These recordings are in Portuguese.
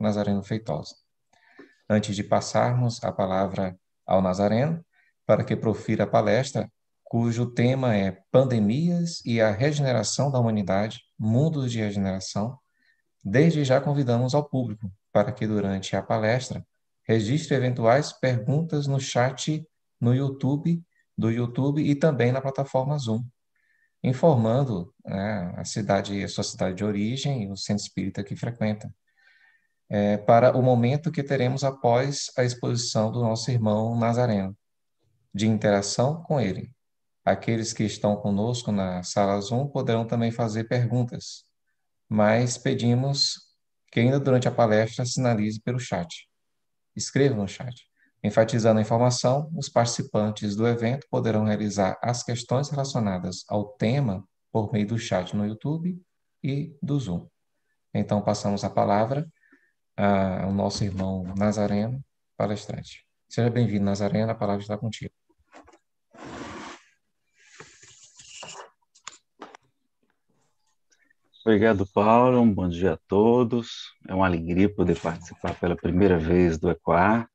Nazareno Feitosa. Antes de passarmos a palavra ao Nazareno, para que profira a palestra, cujo tema é Pandemias e a Regeneração da Humanidade, Mundos de Regeneração, desde já convidamos ao público para que, durante a palestra, registre eventuais perguntas no chat no YouTube, do YouTube e também na plataforma Zoom, informando, né, a sua cidade de origem e o centro espírita que frequenta, para o momento que teremos após a exposição do nosso irmão Nazareno, de interação com ele. Aqueles que estão conosco na sala Zoom poderão também fazer perguntas, mas pedimos que ainda durante a palestra sinalize pelo chat. Escreva no chat. Enfatizando a informação, os participantes do evento poderão realizar as questões relacionadas ao tema por meio do chat no YouTube e do Zoom. Então, passamos a palavra ao nosso irmão Nazareno, palestrante. Seja bem-vindo, Nazareno, a palavra está contigo. Obrigado, Paulo. Um bom dia a todos. É uma alegria poder participar pela primeira vez do ECOAR,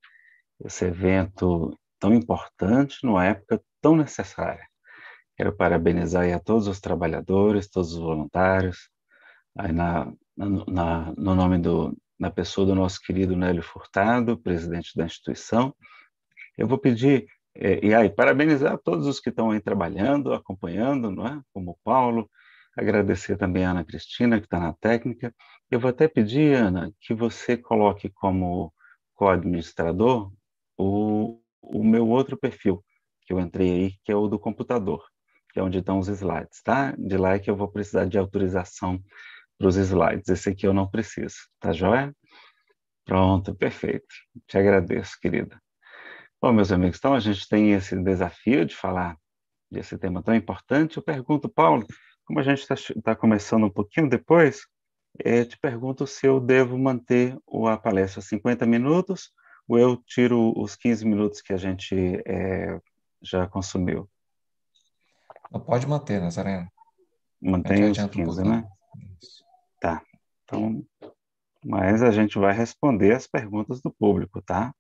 esse evento tão importante, numa época tão necessária. Quero parabenizar aí a todos os trabalhadores, todos os voluntários, aí no nome na pessoa do nosso querido Nélio Furtado, presidente da instituição. Eu vou pedir, e aí, parabenizar todos os que estão aí trabalhando, acompanhando, não é? Como o Paulo. Agradecer também a Ana Cristina, que está na técnica. Eu vou até pedir, Ana, que você coloque como co-administrador o meu outro perfil, que eu entrei aí, que é o do computador, que é onde estão os slides, tá? De lá é que eu vou precisar de autorização para os slides. Esse aqui eu não preciso, tá joia? Pronto, perfeito. Te agradeço, querida. Bom, meus amigos, então a gente tem esse desafio de falar desse tema tão importante. Eu pergunto, Paulo, como a gente está começando um pouquinho depois, te pergunto se eu devo manter a palestra 50 minutos ou eu tiro os 15 minutos que a gente já consumiu. Não pode manter, Nazareno. A gente Mantém os adianta um 15, pouquinho. né? Tá. Então, mas a gente vai responder as perguntas do público, tá?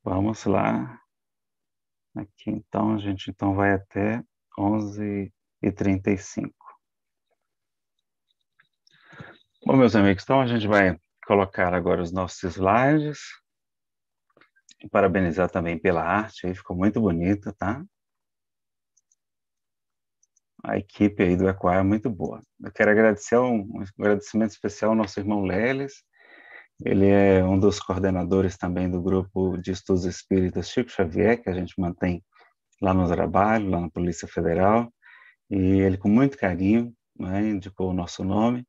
Vamos lá. Aqui, então, a gente vai até 11h35. Bom, meus amigos, então a gente vai colocar agora os nossos slides. Parabenizar também pela arte, aí ficou muito bonita, tá? A equipe aí do ECOAR é muito boa. Eu quero agradecer um agradecimento especial ao nosso irmão Leles. Ele é um dos coordenadores também do grupo de estudos espíritas Chico Xavier, que a gente mantém lá no trabalho, lá na Polícia Federal. E ele, com muito carinho, né, indicou o nosso nome.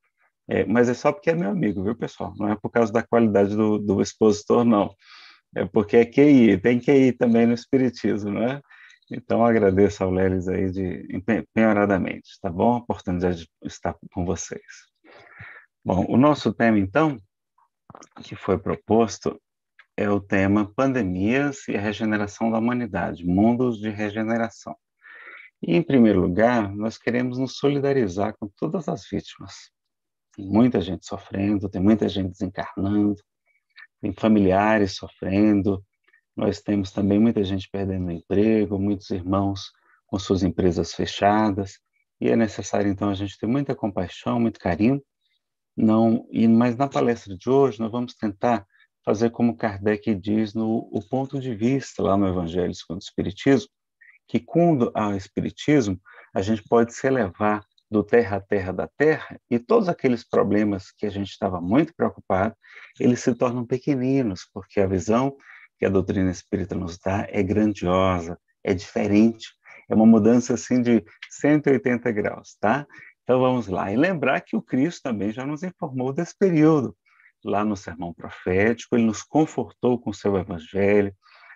Mas é só porque é meu amigo, viu, pessoal? Não é por causa da qualidade do expositor, não. É porque é QI, tem QI também no Espiritismo, não é? Então, agradeço ao Lelis aí empenhoradamente, tá bom? A oportunidade de estar com vocês. Bom, o nosso tema, então, que foi proposto, é o tema Pandemias e a Regeneração da Humanidade, Mundos de Regeneração. E, em primeiro lugar, nós queremos nos solidarizar com todas as vítimas. Tem muita gente sofrendo, tem muita gente desencarnando, tem familiares sofrendo, nós temos também muita gente perdendo o emprego, muitos irmãos com suas empresas fechadas, e é necessário, então, a gente ter muita compaixão, muito carinho. Mas na palestra de hoje, nós vamos tentar fazer como Kardec diz no o ponto de vista, lá no Evangelho segundo o Espiritismo, que quando há o Espiritismo, a gente pode se elevar do terra a terra da terra, e todos aqueles problemas que a gente estava muito preocupado, eles se tornam pequeninos, porque a visão que a doutrina espírita nos dá é grandiosa, é diferente, é uma mudança assim de 180 graus, tá? Então vamos lá. E lembrar que o Cristo também já nos informou desse período. Lá no Sermão Profético, ele nos confortou com o seu Evangelho,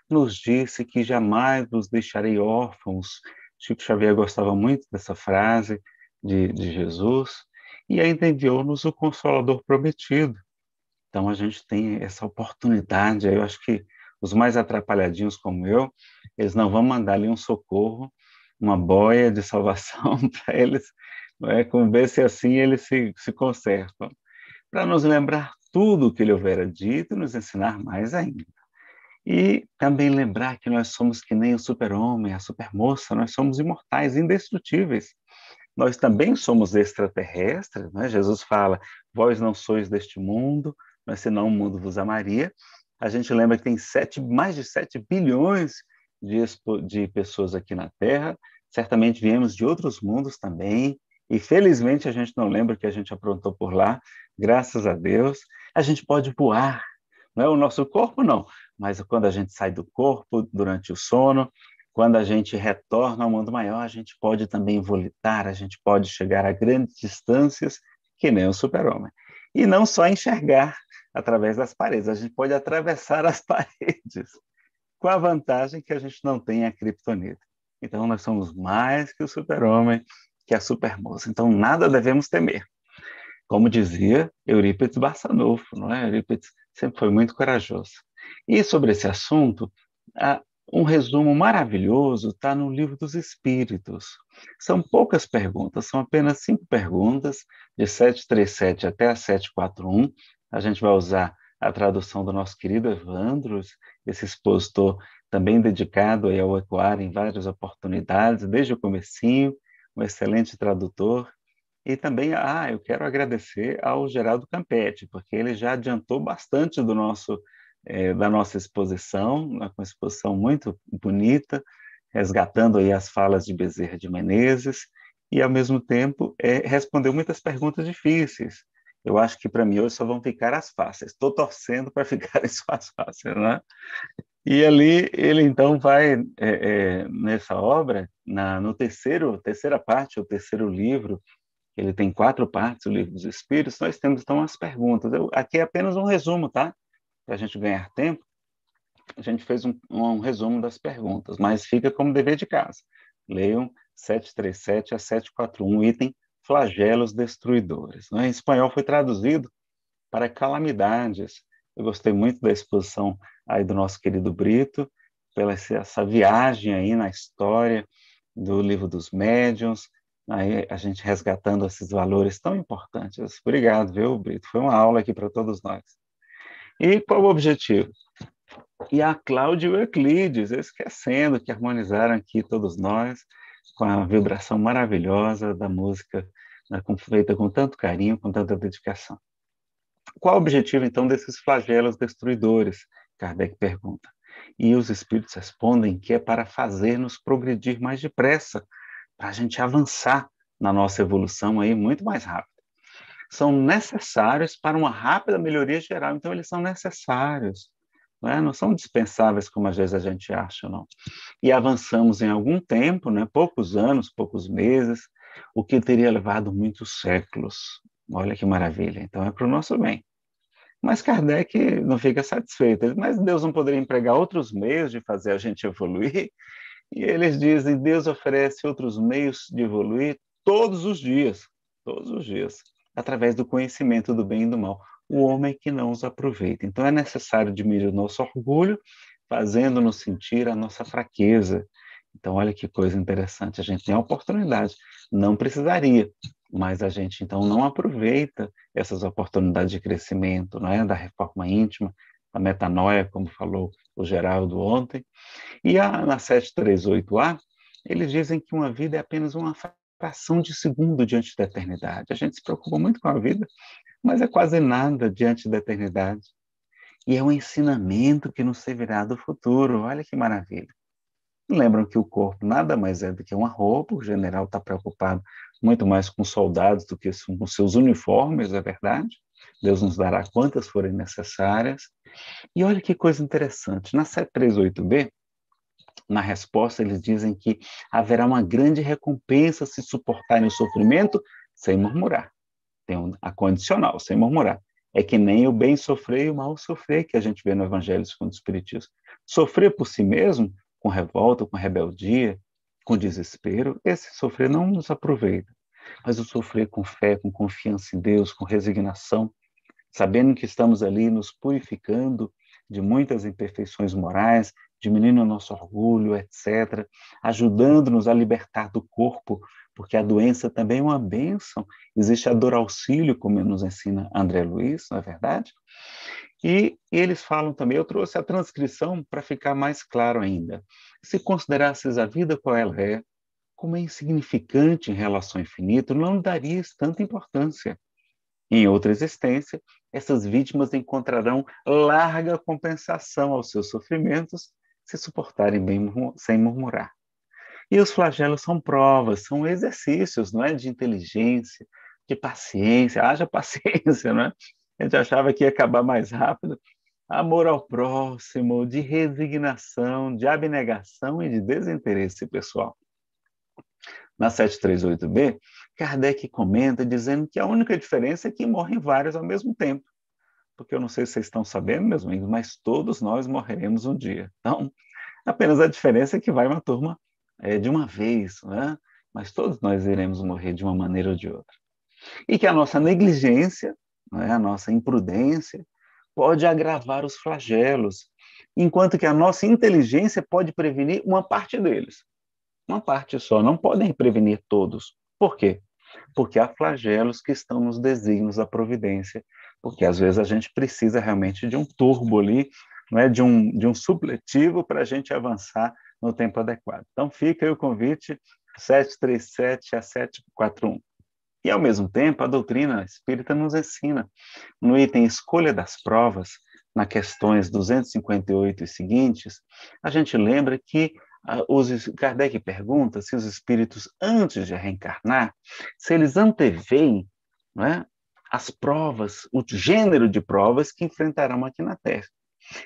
nos disse que jamais nos deixarei órfãos. Chico Xavier gostava muito dessa frase de Jesus, e ainda enviou-nos o Consolador prometido. Então a gente tem essa oportunidade, eu acho que os mais atrapalhadinhos como eu, eles não vão mandar ali um socorro, uma boia de salvação para eles, não é? Como ver se assim eles se consertam. Para nos lembrar tudo o que ele houvera dito e nos ensinar mais ainda. E também lembrar que nós somos que nem o super-homem, a super-moça, nós somos imortais, indestrutíveis. Nós também somos extraterrestres, né? Jesus fala, vós não sois deste mundo, mas senão o mundo vos amaria. A gente lembra que tem mais de 7 bilhões de pessoas aqui na Terra, certamente viemos de outros mundos também, e felizmente a gente não lembra o que a gente aprontou por lá, graças a Deus. A gente pode voar, não é o nosso corpo, não, mas quando a gente sai do corpo durante o sono, quando a gente retorna ao mundo maior, a gente pode também volitar, a gente pode chegar a grandes distâncias, que nem o super-homem. E não só enxergar através das paredes, a gente pode atravessar as paredes, com a vantagem que a gente não tem a criptonita. Então, nós somos mais que o super-homem, que a super-moça. Então, nada devemos temer. Como dizia Eurípides Barçanufo, não é? Eurípides sempre foi muito corajoso. E sobre esse assunto, um resumo maravilhoso está no Livro dos Espíritos. São poucas perguntas, são apenas 5 perguntas, de 737 até a 741. A gente vai usar a tradução do nosso querido Evandros, esse expositor também dedicado aí ao Ecoar em várias oportunidades, desde o comecinho, um excelente tradutor. E também, eu quero agradecer ao Geraldo Campetti, porque ele já adiantou bastante da nossa exposição, uma exposição muito bonita, resgatando aí as falas de Bezerra de Menezes, e ao mesmo tempo respondeu muitas perguntas difíceis. Eu acho que para mim hoje só vão ficar as fáceis. Estou torcendo para ficarem só as fáceis, né? E ali ele então vai, nessa obra, no terceira parte, o terceiro livro, ele tem 4 partes, o Livro dos Espíritos, nós temos então as perguntas. Aqui é apenas um resumo, tá? Para a gente ganhar tempo, a gente fez um resumo das perguntas, mas fica como dever de casa. Leiam 737 a 741, item flagelos destruidores. Em espanhol foi traduzido para calamidades. Eu gostei muito da exposição aí do nosso querido Brito, pela essa viagem aí na história do Livro dos Médiuns, aí a gente resgatando esses valores tão importantes. Obrigado, viu, Brito? Foi uma aula aqui para todos nós. E qual o objetivo? E a Cláudia e o Euclides, esquecendo que harmonizaram aqui todos nós com a vibração maravilhosa da música, né, feita com tanto carinho, com tanta dedicação. Qual o objetivo, então, desses flagelos destruidores? Kardec pergunta. E os espíritos respondem que é para fazer-nos progredir mais depressa, para a gente avançar na nossa evolução aí muito mais rápido. São necessários para uma rápida melhoria geral, então eles são necessários, não são dispensáveis como às vezes a gente acha, não. E avançamos em algum tempo, poucos anos, poucos meses, o que teria levado muitos séculos. Olha que maravilha, então é para o nosso bem. Mas Kardec não fica satisfeito, mas Deus não poderia empregar outros meios de fazer a gente evoluir? E eles dizem, Deus oferece outros meios de evoluir todos os dias, através do conhecimento do bem e do mal. O homem é que não os aproveita. Então é necessário diminuir o nosso orgulho, fazendo-nos sentir a nossa fraqueza. Então olha que coisa interessante, a gente tem a oportunidade, não precisaria, mas a gente então não aproveita essas oportunidades de crescimento, da reforma íntima, a metanoia, como falou o Geraldo ontem. E na 738A, eles dizem que uma vida é apenas uma fração de segundo diante da eternidade. A gente se preocupa muito com a vida, mas é quase nada diante da eternidade. E é um ensinamento que nos servirá do futuro. Olha que maravilha. Lembram que o corpo nada mais é do que uma roupa, o general está preocupado muito mais com soldados do que com seus uniformes, é verdade. Deus nos dará quantas forem necessárias. E olha que coisa interessante, na 738B, na resposta, eles dizem que haverá uma grande recompensa se suportarem o sofrimento sem murmurar. Tem a condicional, sem murmurar. É que nem o bem sofrer e o mal sofrer, que a gente vê no Evangelho segundo o Espiritismo. Sofrer por si mesmo, com revolta, com rebeldia, com desespero, esse sofrer não nos aproveita. Mas o sofrer com fé, com confiança em Deus, com resignação, sabendo que estamos ali nos purificando, de muitas imperfeições morais, diminuindo o nosso orgulho, etc., ajudando-nos a libertar do corpo, porque a doença também é uma bênção. Existe a dor auxílio, como nos ensina André Luiz, não é verdade? E eles falam também, eu trouxe a transcrição para ficar mais claro ainda. Se considerasses a vida qual ela é, como é insignificante em relação ao infinito, não darias tanta importância. Em outra existência, essas vítimas encontrarão larga compensação aos seus sofrimentos se suportarem bem sem murmurar. E os flagelos são provas, são exercícios, não é, de inteligência, de paciência, haja paciência, não é? A gente achava que ia acabar mais rápido. Amor ao próximo, de resignação, de abnegação e de desinteresse pessoal. Na 738b, Kardec comenta dizendo que a única diferença é que morrem vários ao mesmo tempo. Porque eu não sei se vocês estão sabendo, meus amigos, mas todos nós morreremos um dia. Então, apenas a diferença é que vai uma turma de uma vez, né? Mas todos nós iremos morrer de uma maneira ou de outra. E que a nossa negligência, né, a nossa imprudência, pode agravar os flagelos, enquanto que a nossa inteligência pode prevenir uma parte deles. Uma parte só, não podem prevenir todos. Por quê? Porque há flagelos que estão nos desígnios da providência, porque às vezes a gente precisa realmente de um turbo ali, não é? de um supletivo para a gente avançar no tempo adequado. Então fica aí o convite 737 a 741. E, ao mesmo tempo, a doutrina espírita nos ensina, no item Escolha das Provas, na questões 258 e seguintes, a gente lembra que Kardec pergunta se os espíritos, antes de reencarnar, se eles anteveem, não é, as provas, o gênero de provas que enfrentarão aqui na Terra.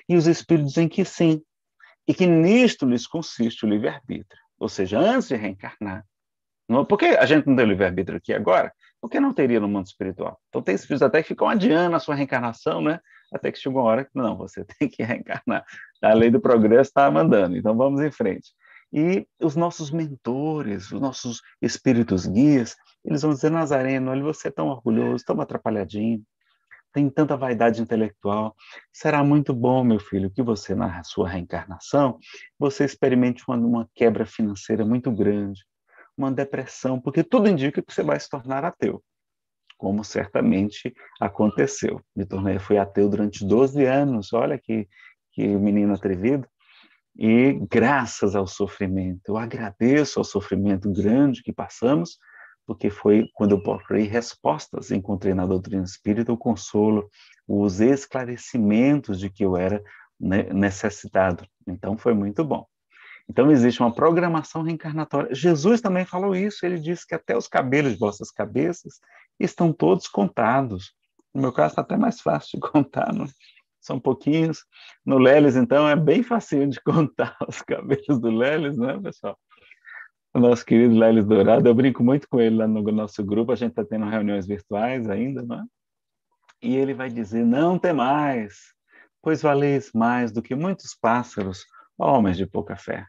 E os espíritos dizem que sim, e que nisto lhes consiste o livre-arbítrio. Ou seja, antes de reencarnar, por que a gente não tem livre-arbítrio aqui agora? Por que não teria no mundo espiritual? Então tem espíritos até que ficam adiando a sua reencarnação, né? Até que chegou uma hora que não, você tem que reencarnar. A lei do progresso está mandando, então vamos em frente. E os nossos mentores, os nossos espíritos guias, eles vão dizer, Nazareno, olha, você é tão orgulhoso, tão atrapalhadinho, tem tanta vaidade intelectual. Será muito bom, meu filho, que você, na sua reencarnação, você experimente uma quebra financeira muito grande, uma depressão, porque tudo indica que você vai se tornar ateu, como certamente aconteceu. Fui ateu durante 12 anos, olha que menino atrevido, e graças ao sofrimento, eu agradeço ao sofrimento grande que passamos, porque foi quando eu procurei respostas, encontrei na doutrina espírita o consolo, os esclarecimentos de que eu era necessitado. Então foi muito bom. Então, existe uma programação reencarnatória. Jesus também falou isso, ele disse que até os cabelos de vossas cabeças estão todos contados. No meu caso, está até mais fácil de contar, não? São pouquinhos. No Leles, então, é bem facinho de contar os cabelos do Leles, né, pessoal? O nosso querido Leles Dourado, eu brinco muito com ele lá no nosso grupo, a gente está tendo reuniões virtuais ainda, não é? E ele vai dizer, não temais, pois valeis mais do que muitos pássaros, homens de pouca fé.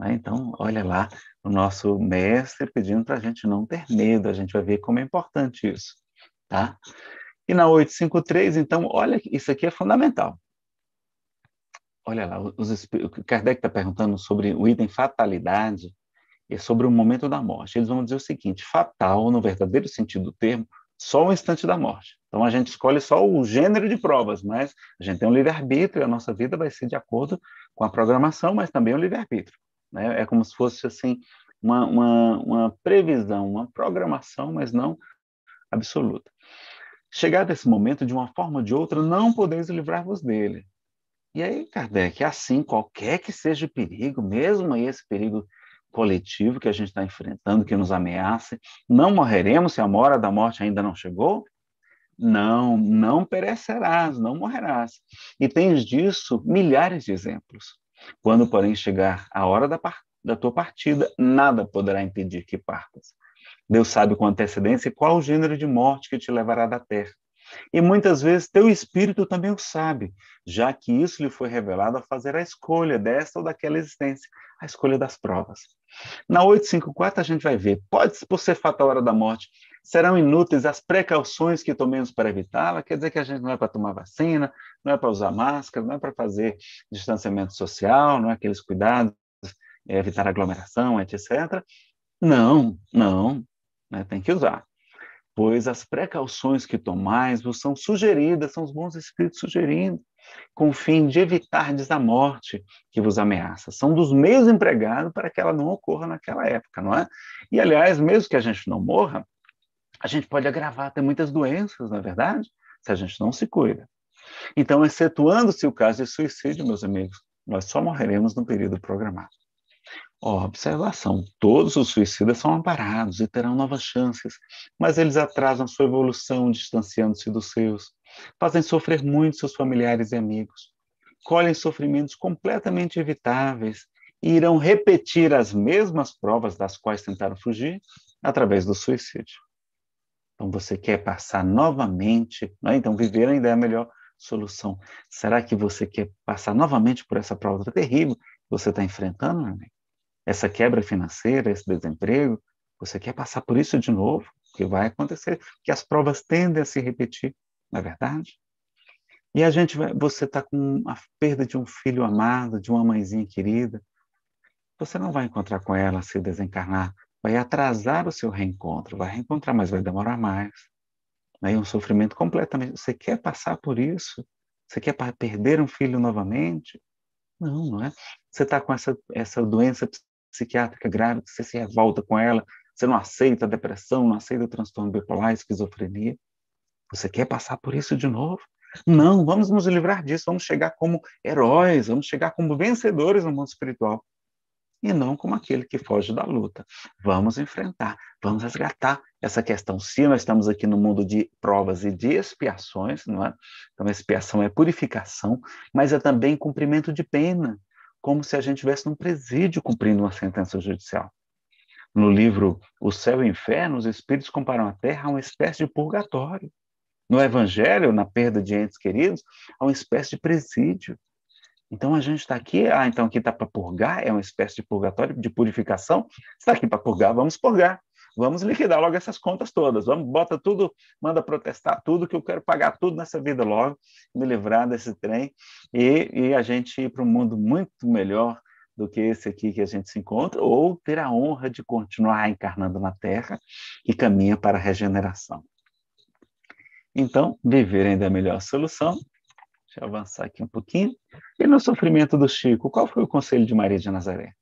Então, olha lá, o nosso mestre pedindo para a gente não ter medo, a gente vai ver como é importante isso, tá? E na 853, então, olha, isso aqui é fundamental. Olha lá, o Kardec está perguntando sobre o item fatalidade e sobre o momento da morte. Eles vão dizer o seguinte, fatal, no verdadeiro sentido do termo, só o instante da morte. Então, a gente escolhe só o gênero de provas, mas a gente tem um livre-arbítrio, a nossa vida vai ser de acordo com a programação, mas também o livre-arbítrio. Né? É como se fosse assim uma previsão, uma programação, mas não absoluta. Chegado esse momento, de uma forma ou de outra, não podeis livrar-vos dele. E aí, Kardec, é assim, qualquer que seja o perigo, mesmo esse perigo coletivo que a gente está enfrentando, que nos ameaça, não morreremos se a hora da morte ainda não chegou? Não, não perecerás, não morrerás. E tens disso milhares de exemplos. Quando, porém, chegar a hora da tua partida, nada poderá impedir que partas. Deus sabe com antecedência qual o gênero de morte que te levará da terra. E muitas vezes teu espírito também o sabe, já que isso lhe foi revelado a fazer a escolha desta ou daquela existência, a escolha das provas. Na 854 a gente vai ver, pode por ser fatal a hora da morte, Serão inúteis as precauções que tomemos para evitá-la? Quer dizer que a gente não é para tomar vacina, não é para usar máscara, não é para fazer distanciamento social, não é aqueles cuidados, evitar aglomeração, etc. Não, não, né? Tem que usar. Pois as precauções que tomais vos são sugeridas, são os bons espíritos sugerindo, com o fim de evitardes a morte que vos ameaça. São dos meios empregados para que ela não ocorra naquela época, não é? E, aliás, mesmo que a gente não morra, a gente pode agravar até muitas doenças, não é verdade? Se a gente não se cuida. Então, excetuando-se o caso de suicídio, meus amigos, nós só morreremos no período programado. Observação: todos os suicidas são amparados e terão novas chances, mas eles atrasam sua evolução, distanciando-se dos seus, fazem sofrer muito seus familiares e amigos, colhem sofrimentos completamente evitáveis e irão repetir as mesmas provas das quais tentaram fugir através do suicídio. Então, você quer passar novamente, né? Então, viver ainda é a melhor solução. Será que você quer passar novamente por essa prova terrível que você está enfrentando, meu amigo? Essa quebra financeira, esse desemprego, você quer passar por isso de novo? Que vai acontecer, que as provas tendem a se repetir, não é verdade? E você está com a perda de um filho amado, de uma mãezinha querida, você não vai encontrar com ela se desencarnar, vai atrasar o seu reencontro, vai reencontrar, mas vai demorar mais. Aí um sofrimento completamente. Você quer passar por isso? Você quer perder um filho novamente? Não, não é? Você está com essa doença psiquiátrica grave, você se revolta com ela, você não aceita a depressão, não aceita o transtorno bipolar, a esquizofrenia. Você quer passar por isso de novo? Não, vamos nos livrar disso, vamos chegar como heróis, vamos chegar como vencedores no mundo espiritual. E não como aquele que foge da luta. Vamos enfrentar, vamos resgatar essa questão. Se nós estamos aqui no mundo de provas e de expiações, não é? Então, a expiação é purificação, mas é também cumprimento de pena, como se a gente estivesse num presídio cumprindo uma sentença judicial. No livro O Céu e o Inferno, os espíritos comparam a Terra a uma espécie de purgatório. No Evangelho, na perda de entes queridos, a uma espécie de presídio. Então a gente está aqui, então aqui está para purgar, é uma espécie de purgatório, de purificação. Está aqui para purgar, vamos purgar. Vamos liquidar logo essas contas todas. Vamos, bota tudo, manda protestar tudo, que eu quero pagar tudo nessa vida logo, me livrar desse trem e a gente ir para um mundo muito melhor do que esse aqui que a gente se encontra, ou ter a honra de continuar encarnando na Terra e caminha para a regeneração. Então, viver ainda é a melhor solução. Deixa eu avançar aqui um pouquinho. E no sofrimento do Chico, qual foi o conselho de Maria de Nazaré?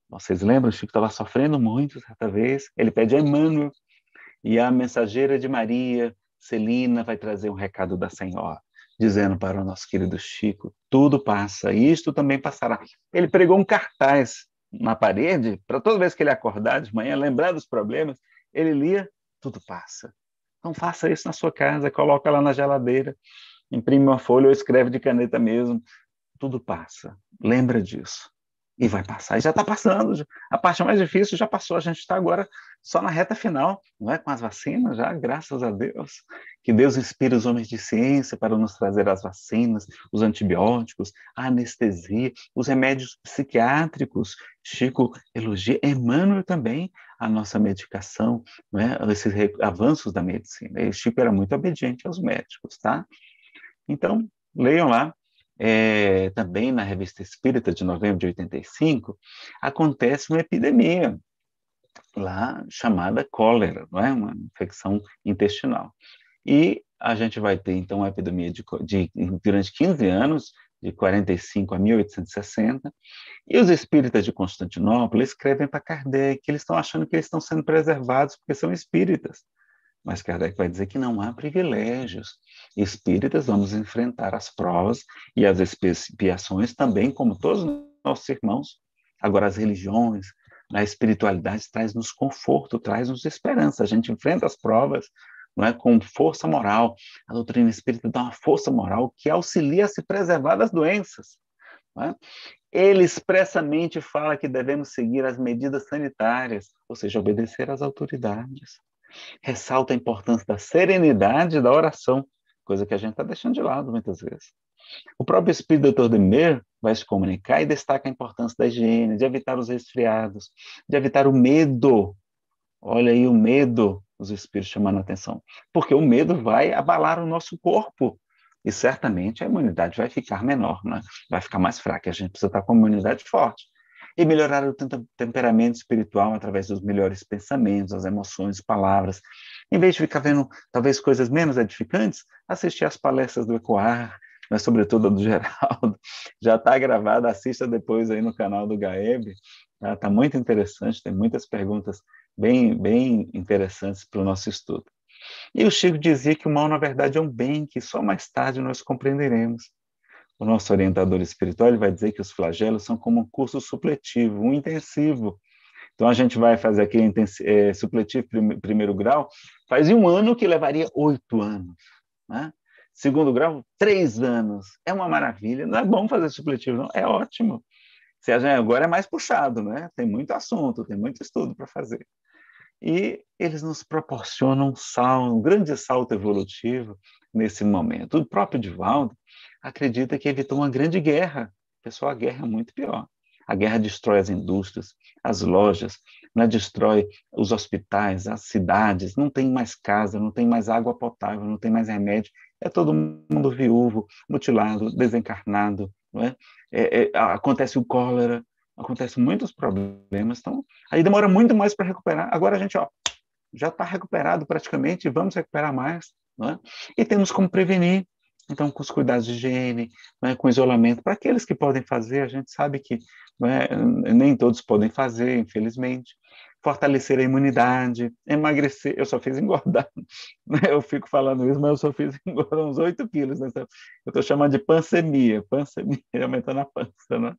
Vocês lembram? O Chico estava sofrendo muito certa vez. Ele pede a Emmanuel e a mensageira de Maria, Celina, vai trazer um recado da Senhora, dizendo para o nosso querido Chico: tudo passa, e isto também passará. Ele pregou um cartaz na parede, para toda vez que ele acordar de manhã, lembrar dos problemas, ele lia: tudo passa. Então faça isso na sua casa, coloca lá na geladeira, imprime uma folha ou escreve de caneta mesmo. Tudo passa. Lembra disso. E vai passar. E já está passando. A parte mais difícil já passou. A gente está agora só na reta final, não é? Com as vacinas já, graças a Deus. Que Deus inspire os homens de ciência para nos trazer as vacinas, os antibióticos, a anestesia, os remédios psiquiátricos. Chico elogia, Emmanuel também, a nossa medicação, não é? Esses avanços da medicina. E Chico era muito obediente aos médicos, tá? Então, leiam lá. Também na Revista Espírita de novembro de 85, acontece uma epidemia lá chamada cólera, não é? Uma infecção intestinal. E a gente vai ter, então, uma epidemia durante 15 anos, de 45 a 1860, e os espíritas de Constantinopla escrevem para Kardec que eles estão achando que eles estão sendo preservados porque são espíritas. Mas Kardec vai dizer que não há privilégios. Espíritas, vamos enfrentar as provas e as expiações também, como todos os nossos irmãos. Agora, as religiões, a espiritualidade traz-nos conforto, traz-nos esperança. A gente enfrenta as provas, não é, com força moral. A doutrina espírita dá uma força moral que auxilia a se preservar das doenças. Não é? Ele expressamente fala que devemos seguir as medidas sanitárias, ou seja, obedecer às autoridades. Ressalta a importância da serenidade e da oração, coisa que a gente está deixando de lado muitas vezes. O próprio Espírito Dr. de Mer vai se comunicar e destaca a importância da higiene, de evitar os resfriados, de evitar o medo. Olha aí o medo, os espíritos chamando a atenção, porque o medo vai abalar o nosso corpo, e certamente a imunidade vai ficar menor, né? Vai ficar mais fraca, a gente precisa estar com a imunidade forte. E melhorar o temperamento espiritual através dos melhores pensamentos, as emoções, palavras. Em vez de ficar vendo, talvez, coisas menos edificantes, assistir às palestras do Ecoar, mas sobretudo a do Geraldo. Já está gravada, assista depois aí no canal do Gaeb. Está muito interessante, tem muitas perguntas bem interessantes para o nosso estudo. E o Chico dizia que o mal, na verdade, é um bem que só mais tarde nós compreenderemos. O nosso orientador espiritual ele vai dizer que os flagelos são como um curso supletivo, um intensivo. Então, a gente vai fazer aquele supletivo primeiro grau, faz em um ano que levaria 8 anos. Né? Segundo grau, 3 anos. É uma maravilha. Não é bom fazer supletivo, não. É ótimo. Agora é mais puxado, né? Tem muito assunto, tem muito estudo para fazer. E eles nos proporcionam um grande salto evolutivo nesse momento. O próprio Divaldo acredita que evitou uma grande guerra. Pessoal, a guerra é muito pior. A guerra destrói as indústrias, as lojas, né? Destrói os hospitais, as cidades, não tem mais casa, não tem mais água potável, não tem mais remédio, é todo mundo viúvo, mutilado, desencarnado, não é? Acontece o cólera, acontecem muitos problemas, então aí demora muito mais para recuperar. Agora a gente já está recuperado praticamente, vamos recuperar mais, não é? E temos como prevenir, então com os cuidados de higiene, né, com isolamento, para aqueles que podem fazer, a gente sabe que nem todos podem fazer, infelizmente, fortalecer a imunidade, emagrecer, eu só fiz engordar, né? Eu fico falando isso, mas eu só fiz engordar uns 8 quilos, né? Eu estou chamando de pancemia, aumentando a pança, né?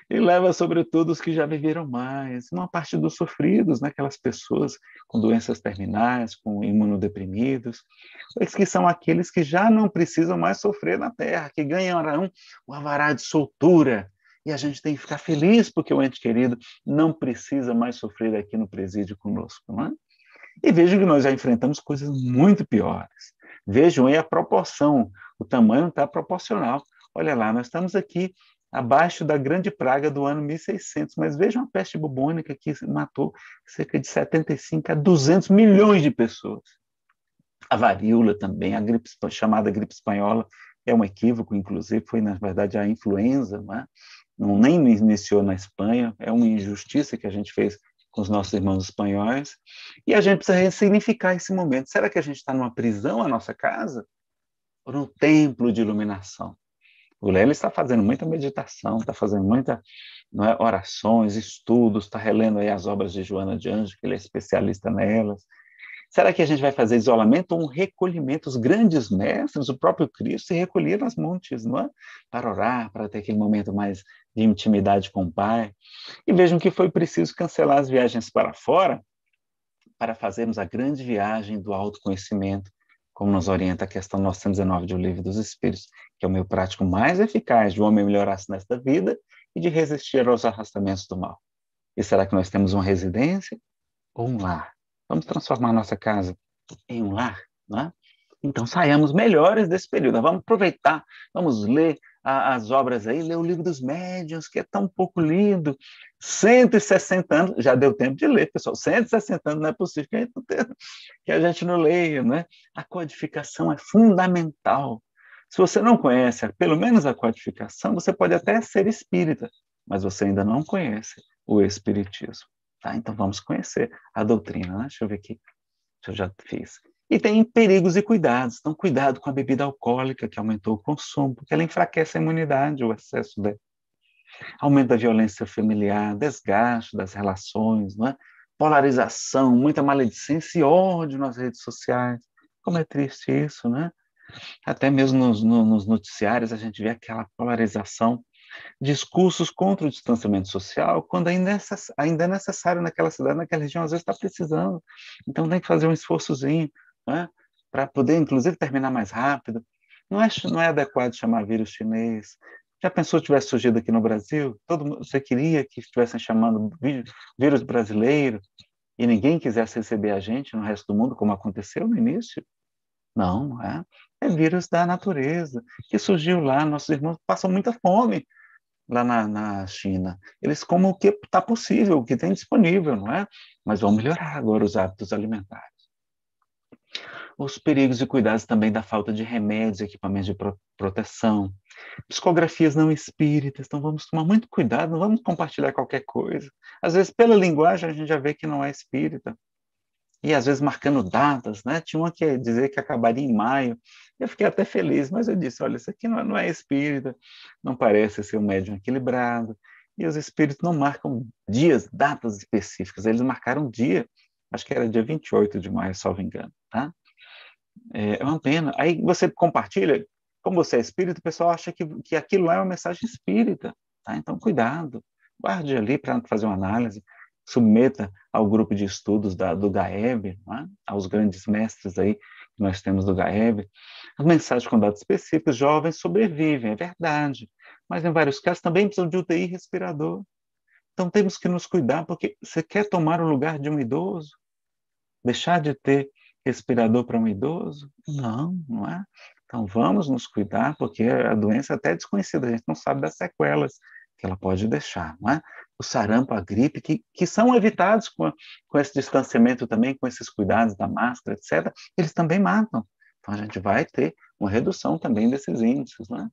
E leva, sobretudo, os que já viveram mais, uma parte dos sofridos, né? Aquelas pessoas com doenças terminais, com imunodeprimidos, que são aqueles que já não precisam mais sofrer na Terra, que ganharão o alvará de soltura. E a gente tem que ficar feliz porque o ente querido não precisa mais sofrer aqui no presídio conosco, não é? E vejam que nós já enfrentamos coisas muito piores. Vejam aí a proporção, o tamanho está proporcional. Olha lá, nós estamos aqui abaixo da grande praga do ano 1600, mas vejam a peste bubônica que matou cerca de 75 a 200 milhões de pessoas. A varíola também, a gripe chamada gripe espanhola, é um equívoco, inclusive, foi, na verdade, a influenza, não nem iniciou na Espanha, é uma injustiça que a gente fez com os nossos irmãos espanhóis, e a gente precisa ressignificar esse momento. Será que a gente está numa prisão, a nossa casa? Ou num templo de iluminação? O Lélio está fazendo muita meditação, está fazendo muita orações, estudos, está relendo aí as obras de Joana de Anjos, que ele é especialista nelas. Será que a gente vai fazer isolamento ou um recolhimento? Os grandes mestres, o próprio Cristo, se recolhia nas montes, não é? Para orar, para ter aquele momento mais de intimidade com o Pai. E vejam que foi preciso cancelar as viagens para fora para fazermos a grande viagem do autoconhecimento, como nos orienta a questão 919 do Livro dos Espíritos, que é o meio prático mais eficaz de o homem melhorar-se nesta vida e de resistir aos arrastamentos do mal. E será que nós temos uma residência ou um lar? Vamos transformar a nossa casa em um lar, não é? Então, saiamos melhores desse período. Vamos aproveitar, vamos ler as obras aí, ler o Livro dos Médiuns, que é tão pouco lido. 160 anos, já deu tempo de ler, pessoal. 160 anos não é possível que a gente não leia, né? A codificação é fundamental. Se você não conhece, pelo menos a codificação, você pode até ser espírita, mas você ainda não conhece o espiritismo. Tá? Então, vamos conhecer a doutrina, né? Deixa eu ver aqui. Eu já fiz. E tem perigos e cuidados. Então, cuidado com a bebida alcoólica, que aumentou o consumo, porque ela enfraquece a imunidade, o excesso dela. Aumento da violência familiar, desgaste das relações, não é? Polarização, muita maledicência e ódio nas redes sociais. Como é triste isso, né? Até mesmo nos noticiários a gente vê aquela polarização, discursos contra o distanciamento social, quando ainda é necessário naquela cidade, naquela região, às vezes está precisando. Então tem que fazer um esforçozinho, né, para poder, inclusive, terminar mais rápido. Não é adequado chamar vírus chinês. Já pensou se tivesse surgido aqui no Brasil? Você queria que estivessem chamando vírus brasileiro e ninguém quisesse receber a gente no resto do mundo, como aconteceu no início? Não é. É vírus da natureza, que surgiu lá. Nossos irmãos passam muita fome lá na China. Eles comem o que está possível, o que tem disponível, não é? Mas vão melhorar agora os hábitos alimentares. Os perigos e cuidados também da falta de remédios, equipamentos de proteção, psicografias não espíritas, então vamos tomar muito cuidado, não vamos compartilhar qualquer coisa. Às vezes, pela linguagem, a gente já vê que não é espírita. E às vezes marcando datas, né? Tinha uma que dizia que acabaria em maio. Eu fiquei até feliz, mas eu disse, olha, isso aqui não é espírita, não parece ser um médium equilibrado. E os espíritos não marcam dias, datas específicas, eles marcaram um dia, acho que era dia 28 de maio, salvo engano, tá? É uma pena. Aí você compartilha, como você é espírita, o pessoal acha que aquilo lá é uma mensagem espírita, tá? Então, cuidado, guarde ali para fazer uma análise, submeta ao grupo de estudos do GAEB, né? Aos grandes mestres aí que nós temos do GAEB. As mensagens com dados específicos, jovens sobrevivem, é verdade, mas em vários casos também precisam de UTI respirador. Então temos que nos cuidar, porque você quer tomar o lugar de um idoso? Deixar de ter respirador para um idoso? Não, não é? Então vamos nos cuidar, porque a doença é até desconhecida, a gente não sabe das sequelas que ela pode deixar, não é? O sarampo, a gripe, que são evitados com esse distanciamento também, com esses cuidados da máscara, etc., eles também matam. Então a gente vai ter uma redução também desses índices, não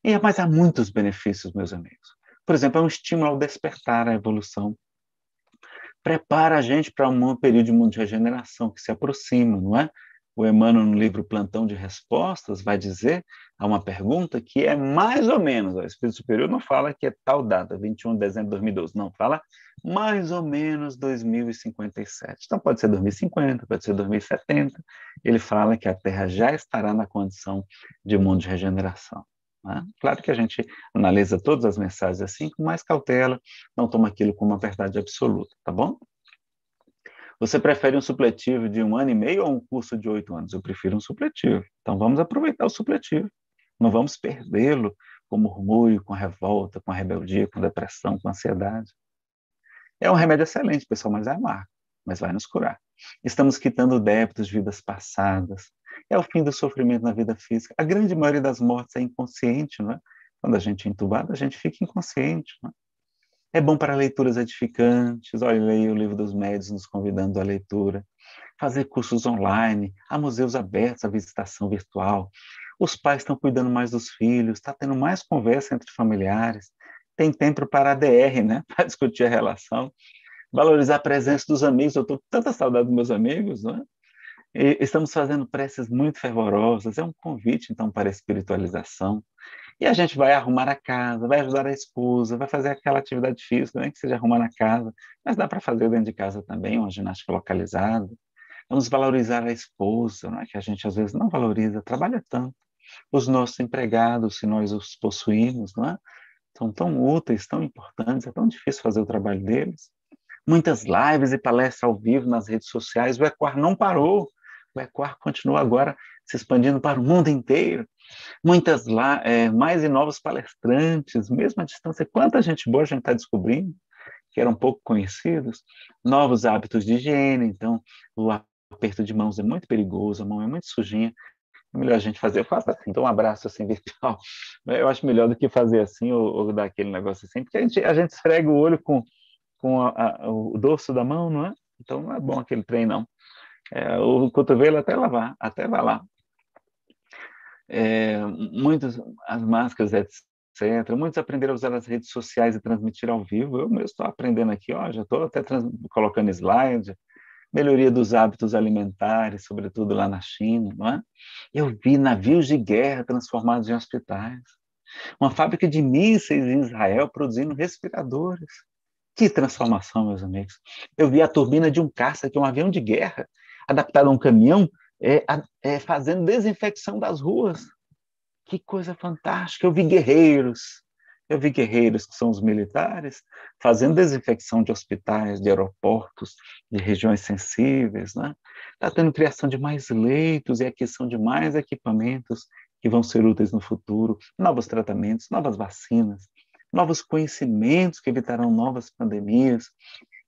é? Mas há muitos benefícios, meus amigos. Por exemplo, é um estímulo ao despertar, à evolução, prepara a gente para um período de mundo de regeneração que se aproxima, não é? O Emmanuel, no livro Plantão de Respostas, vai dizer a uma pergunta que é mais ou menos, o Espírito Superior não fala que é tal data, 21 de dezembro de 2012, não, fala mais ou menos 2057. Então pode ser 2050, pode ser 2070. Ele fala que a Terra já estará na condição de mundo de regeneração. Né? Claro que a gente analisa todas as mensagens assim com mais cautela, não toma aquilo como uma verdade absoluta, tá bom? Você prefere um supletivo de 1 ano e meio ou um curso de 8 anos? Eu prefiro um supletivo. Então vamos aproveitar o supletivo. Não vamos perdê-lo com murmúrio, com revolta, com rebeldia, com depressão, com ansiedade. É um remédio excelente, pessoal, mas é amargo, mas vai nos curar. Estamos quitando débitos de vidas passadas. É o fim do sofrimento na vida física. A grande maioria das mortes é inconsciente, não é? Quando a gente é entubado, a gente fica inconsciente, não é? É bom para leituras edificantes. Olha, leia o livro dos médiuns nos convidando à leitura. Fazer cursos online, há museus abertos à visitação virtual. Os pais estão cuidando mais dos filhos, está tendo mais conversa entre familiares. Tem tempo para a DR, né? Para discutir a relação. Valorizar a presença dos amigos. Eu estou com tanta saudade dos meus amigos, não é? E estamos fazendo preces muito fervorosas. É um convite, então, para a espiritualização. E a gente vai arrumar a casa, vai ajudar a esposa, vai fazer aquela atividade física, nem que seja arrumar na casa, mas dá para fazer dentro de casa também, uma ginástica localizada. Vamos valorizar a esposa, não é? Que a gente às vezes não valoriza, trabalha tanto. Os nossos empregados, se nós os possuímos, não é? São tão úteis, tão importantes, é tão difícil fazer o trabalho deles. Muitas lives e palestras ao vivo nas redes sociais, o Equar não parou. O Equar continua agora se expandindo para o mundo inteiro. Muitas lá, mais e novos palestrantes, mesmo à distância. Quanta gente boa a gente está descobrindo, que eram pouco conhecidos. Novos hábitos de higiene, então o aperto de mãos é muito perigoso, a mão é muito sujinha. É melhor a gente fazer, eu faço assim, então um abraço assim virtual. Eu acho melhor do que fazer assim ou dar aquele negócio assim, porque a gente esfrega o olho com o dorso da mão, não é? Então não é bom aquele trem, não. O cotovelo até lavar, até vai lá. Muitas as máscaras, etc. Muitos aprenderam a usar as redes sociais e transmitir ao vivo. Eu mesmo estou aprendendo aqui, ó, já estou até colocando slide, melhoria dos hábitos alimentares, sobretudo lá na China, não é? Eu vi navios de guerra transformados em hospitais, uma fábrica de mísseis em Israel produzindo respiradores. Que transformação, meus amigos. Eu vi a turbina de um caça, que é um avião de guerra, adaptado a um caminhão, fazendo desinfecção das ruas. Que coisa fantástica! Eu vi guerreiros que são os militares, fazendo desinfecção de hospitais, de aeroportos, de regiões sensíveis, né? Está tendo criação de mais leitos e aquisição de mais equipamentos que vão ser úteis no futuro, novos tratamentos, novas vacinas, novos conhecimentos que evitarão novas pandemias,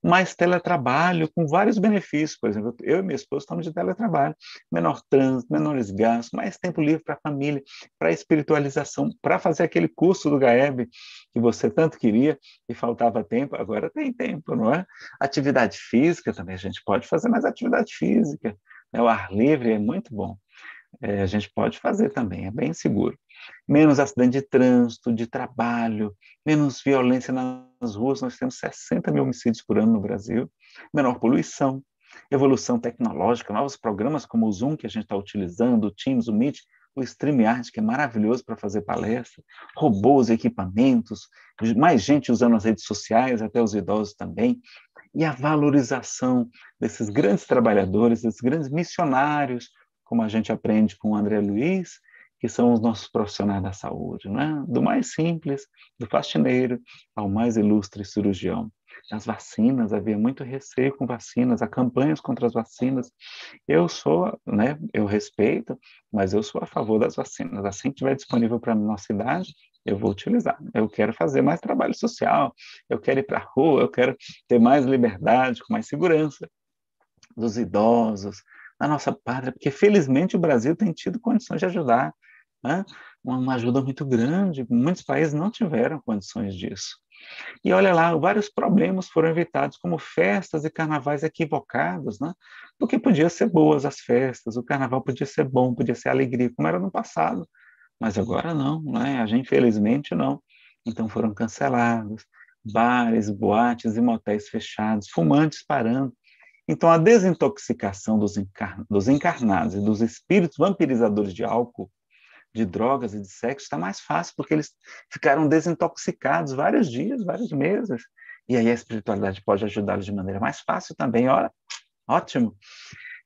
mais teletrabalho, com vários benefícios. Por exemplo, eu e minha esposa estamos de teletrabalho. Menor trânsito, menores gastos, mais tempo livre para a família, para a espiritualização, para fazer aquele curso do GAEB que você tanto queria e faltava tempo, agora tem tempo, não é? Atividade física também, a gente pode fazer mais atividade física. né? O ar livre é muito bom. A gente pode fazer também, é bem seguro. Menos acidente de trânsito, de trabalho, menos violência nas ruas. Nós temos 60 mil homicídios por ano no Brasil. Menor poluição, evolução tecnológica, novos programas como o Zoom que a gente está utilizando, o Teams, o Meet, o StreamYard, que é maravilhoso para fazer palestra, robôs, equipamentos, mais gente usando as redes sociais, até os idosos também, e a valorização desses grandes trabalhadores, desses grandes missionários, como a gente aprende com o André Luiz, que são os nossos profissionais da saúde, né? Do mais simples, do faxineiro, ao mais ilustre cirurgião. As vacinas, havia muito receio com vacinas, há campanhas contra as vacinas. Eu sou, né, eu respeito, mas eu sou a favor das vacinas. Assim que estiver disponível para a nossa idade, eu vou utilizar. Eu quero fazer mais trabalho social, eu quero ir para a rua, eu quero ter mais liberdade, com mais segurança dos idosos, na nossa pátria, porque felizmente o Brasil tem tido condições de ajudar, né? Uma ajuda muito grande, muitos países não tiveram condições disso. E olha lá, vários problemas foram evitados, como festas e carnavais equivocados, né? Porque podia ser boas as festas, o carnaval podia ser bom, podia ser alegria, como era no passado, mas agora não, né? A gente, infelizmente, não. Então foram cancelados, bares, boates e motéis fechados, fumantes parando. Então, a desintoxicação dos encarnados e dos espíritos vampirizadores de álcool, de drogas e de sexo está mais fácil, porque eles ficaram desintoxicados vários dias, vários meses. E aí a espiritualidade pode ajudá-los de maneira mais fácil também. Olha, ótimo.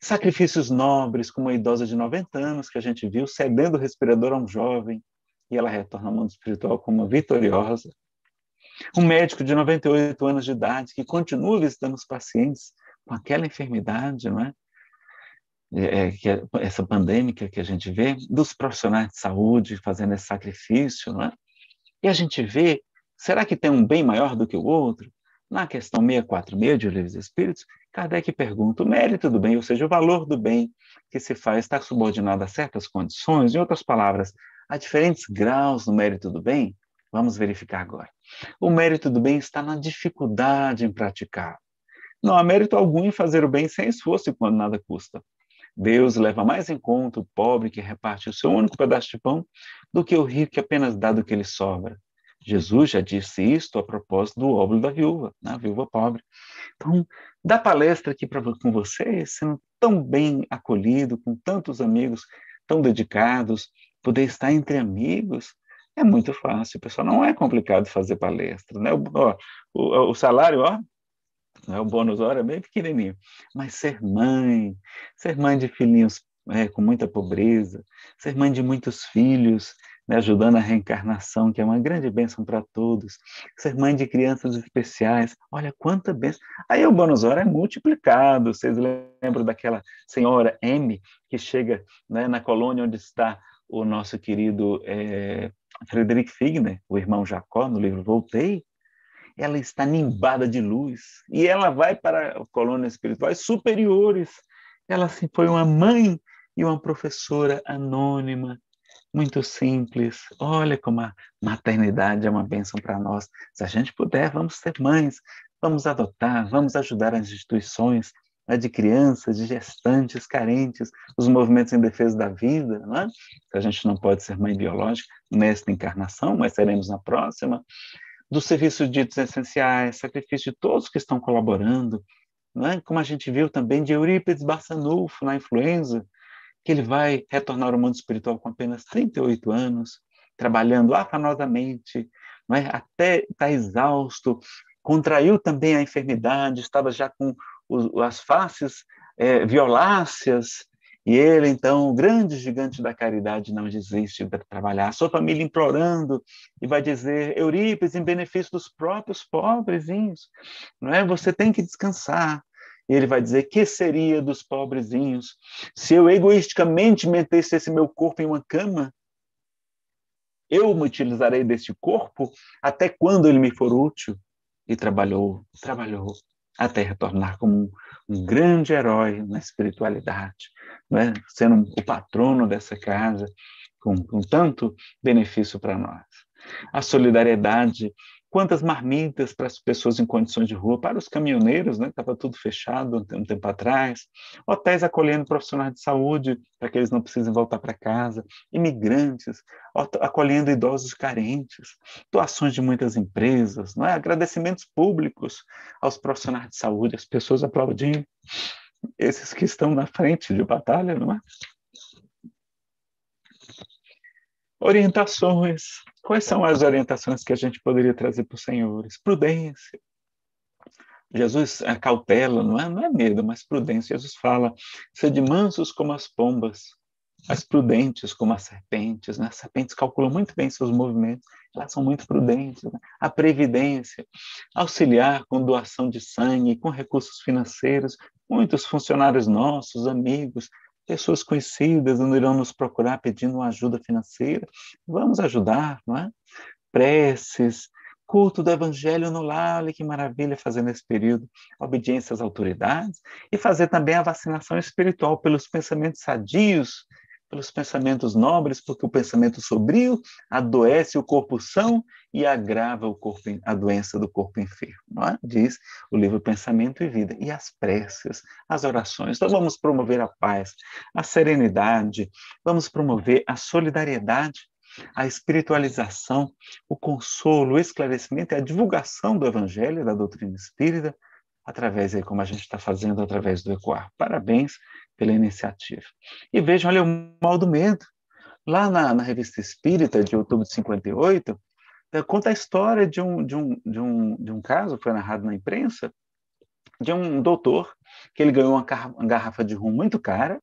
Sacrifícios nobres, como a idosa de 90 anos que a gente viu, cedendo o respirador a um jovem, e ela retorna ao mundo espiritual como vitoriosa. Um médico de 98 anos de idade que continua visitando os pacientes com aquela enfermidade, não é? Essa pandêmica que a gente vê, dos profissionais de saúde fazendo esse sacrifício, não é? E a gente vê, será que tem um bem maior do que o outro? Na questão 646 de O Livro dos Espíritos, Kardec pergunta, o mérito do bem, ou seja, o valor do bem que se faz está subordinado a certas condições? Em outras palavras, há diferentes graus no mérito do bem? Vamos verificar agora. O mérito do bem está na dificuldade em praticar. Não há mérito algum em fazer o bem sem esforço e quando nada custa. Deus leva mais em conta o pobre que reparte o seu único pedaço de pão do que o rico que apenas dá do que lhe sobra. Jesus já disse isto a propósito do óbolo da viúva, né? A viúva pobre. Então, dar palestra aqui com você, sendo tão bem acolhido, com tantos amigos tão dedicados, poder estar entre amigos, é muito fácil, pessoal. Não é complicado fazer palestra, né? O salário, ó, o bônus hora é bem pequenininho, mas ser mãe de filhinhos com muita pobreza, ser mãe de muitos filhos, né, ajudando a reencarnação, que é uma grande bênção para todos, ser mãe de crianças especiais, olha quanta bênção. Aí o bônus hora é multiplicado, vocês lembram daquela senhora M, que chega, né, na colônia onde está o nosso querido Frederick Figner, o irmão Jacó, no livro Voltei, ela está nimbada de luz e ela vai para colônias espirituais superiores. Ela assim, foi uma mãe e uma professora anônima, muito simples. Olha como a maternidade é uma bênção para nós. Se a gente puder, vamos ser mães, vamos adotar, vamos ajudar as instituições, né, de crianças, de gestantes carentes, os movimentos em defesa da vida, não é? A gente não pode ser mãe biológica nesta encarnação, mas seremos na próxima. Dos serviços ditos essenciais, sacrifício de todos que estão colaborando, não é? Como a gente viu também de Eurípides Barçanufo na influenza, que ele vai retornar ao mundo espiritual com apenas 38 anos, trabalhando afanosamente, não é? Até estar exausto, contraiu também a enfermidade, estava já com as faces violáceas, e ele, então, o grande gigante da caridade, não desiste de trabalhar. A sua família implorando, e vai dizer, Eurípides, em benefício dos próprios pobrezinhos, não é? Você tem que descansar. E ele vai dizer, que seria dos pobrezinhos se eu egoisticamente metesse esse meu corpo em uma cama? Eu me utilizarei deste corpo até quando ele me for útil? E trabalhou, até retornar como um grande herói na espiritualidade, né? Sendo o patrono dessa casa, com tanto benefício para nós. A solidariedade Quantas marmitas para as pessoas em condições de rua, para os caminhoneiros, né? Estava tudo fechado um tempo atrás. Hotéis acolhendo profissionais de saúde para que eles não precisem voltar para casa. Imigrantes acolhendo idosos carentes. Doações de muitas empresas, não é? Agradecimentos públicos aos profissionais de saúde, as pessoas aplaudindo esses que estão na frente de batalha, não é? Orientações. Quais são as orientações que a gente poderia trazer para os senhores? Prudência. Jesus, a cautela, não é medo, mas prudência. Jesus fala, sede mansos como as pombas, mas prudentes como as serpentes. Né? As serpentes calculam muito bem seus movimentos, elas são muito prudentes. Né? A previdência, auxiliar com doação de sangue, com recursos financeiros. Muitos funcionários nossos, amigos, pessoas conhecidas não irão nos procurar pedindo uma ajuda financeira. Vamos ajudar, não é? Preces, culto do evangelho no lar, olha que maravilha fazer nesse período, obediência às autoridades e fazer também a vacinação espiritual pelos pensamentos sadios, pelos pensamentos nobres, porque o pensamento sobrio adoece o corpo são e agrava a doença do corpo enfermo, não é? Diz o livro Pensamento e Vida. E as preces, as orações. Então vamos promover a paz, a serenidade, vamos promover a solidariedade, a espiritualização, o consolo, o esclarecimento e a divulgação do Evangelho, da doutrina espírita, através, aí, como a gente está fazendo, através do Ecoar. Parabéns pela iniciativa. E vejam, olha, o mal do medo. Lá na Revista Espírita, de outubro de 58, conta a história de um caso, foi narrado na imprensa, de um doutor, que ele ganhou uma garrafa de rum muito cara,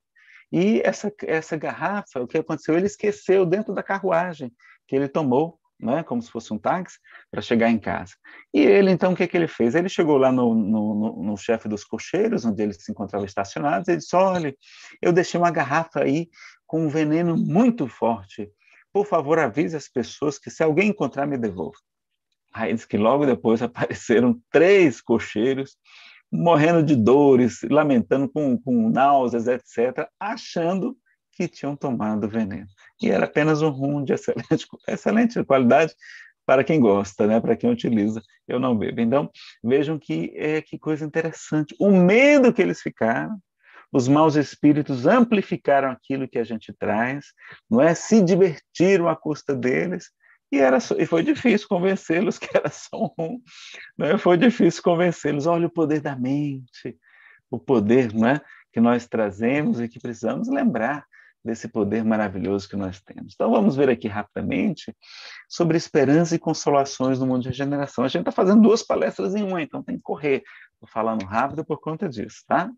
e essa garrafa, o que aconteceu? Ele esqueceu dentro da carruagem que ele tomou, né, como se fosse um táxi, para chegar em casa. E ele, então, o que ele fez? Ele chegou lá no chefe dos cocheiros, onde ele se encontrava estacionado, e disse, olha, eu deixei uma garrafa aí com um veneno muito forte. Por favor, avise as pessoas que se alguém encontrar, me devolva. Aí diz que logo depois apareceram 3 cocheiros morrendo de dores, lamentando com náuseas, etc., achando que tinham tomado veneno. E era apenas um rum de excelente qualidade para quem gosta, né? Para quem utiliza. Eu não bebo. Então, vejam que coisa interessante. O medo que eles ficaram, os maus espíritos amplificaram aquilo que a gente traz, não é? Se divertiram à custa deles, e foi difícil convencê-los que era só um, né? Foi difícil convencê-los. Olha o poder da mente, o poder, não é? Que nós trazemos e que precisamos lembrar desse poder maravilhoso que nós temos. Então vamos ver aqui rapidamente sobre esperança e consolações no mundo de regeneração. A gente está fazendo 2 palestras em uma, então tem que correr. Estou falando rápido por conta disso, tá?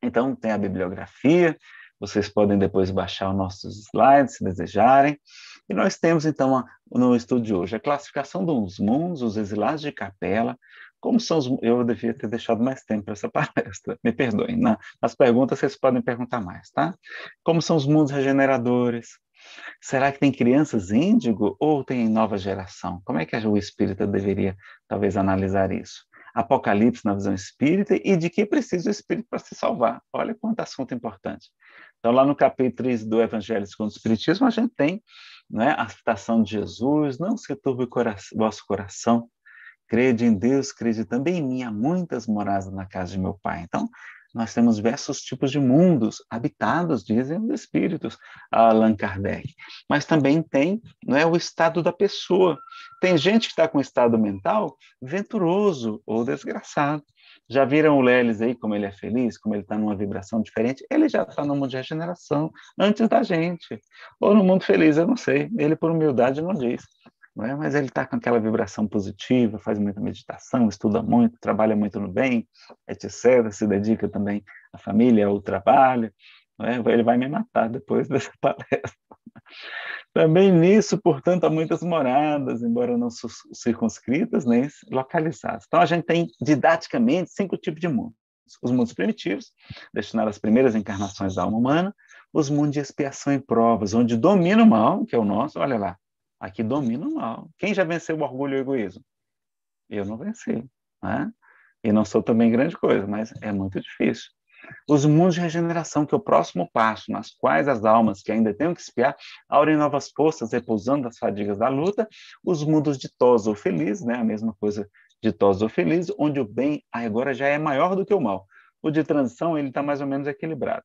Então tem a bibliografia, vocês podem depois baixar os nossos slides, se desejarem. E nós temos, então, no estudo de hoje, a classificação dos mundos, os exilados de capela, como são os... Eu devia ter deixado mais tempo para essa palestra, me perdoem. Nas perguntas vocês podem perguntar mais, tá? Como são os mundos regeneradores? Será que tem crianças índigo ou tem nova geração? Como é que o espírita deveria, talvez, analisar isso? Apocalipse na visão espírita e de que precisa o espírito para se salvar. Olha quanto assunto importante. Então, lá no capítulo 3 do Evangelho segundo o Espiritismo, a gente tem, né, a citação de Jesus, não se turbe o vosso coração, crede em Deus, crede também em mim, há muitas moradas na casa de meu Pai. Então, nós temos diversos tipos de mundos habitados, dizem os espíritos, Allan Kardec. Mas também tem, não é, o estado da pessoa. Tem gente que está com estado mental venturoso ou desgraçado. Já viram o Lelis aí, como ele é feliz, como ele está numa vibração diferente? Ele já está no mundo de regeneração, antes da gente. Ou no mundo feliz, eu não sei. Ele, por humildade, não diz. Não é? Mas ele está com aquela vibração positiva, faz muita meditação, estuda muito, trabalha muito no bem, etc. Se dedica também à família, ao trabalho. Não é? Ele vai me matar depois dessa palestra. Também nisso, portanto, há muitas moradas, embora não circunscritas, nem localizadas. Então, a gente tem, didaticamente, 5 tipos de mundos. Os mundos primitivos, destinados às primeiras encarnações da alma humana, os mundos de expiação e provas, onde domina o mal, que é o nosso, olha lá, aqui domina o mal. Quem já venceu o orgulho e o egoísmo? Eu não venci, né? E não sou também grande coisa, mas é muito difícil. Os mundos de regeneração, que é o próximo passo, nas quais as almas que ainda têm que espiar aurem novas forças, repousando das fadigas da luta. Os mundos ditosos ou felizes, né? A mesma coisa, ditosos ou felizes, onde o bem agora já é maior do que o mal. O de transição, ele está mais ou menos equilibrado.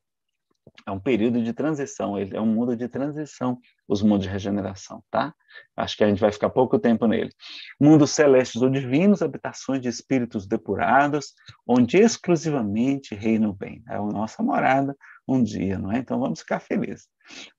É um período de transição, ele é um mundo de transição, os mundos de regeneração, tá? Acho que a gente vai ficar pouco tempo nele. Mundos celestes ou divinos, habitações de espíritos depurados, onde exclusivamente reina o bem. É a nossa morada um dia, não é? Então vamos ficar felizes.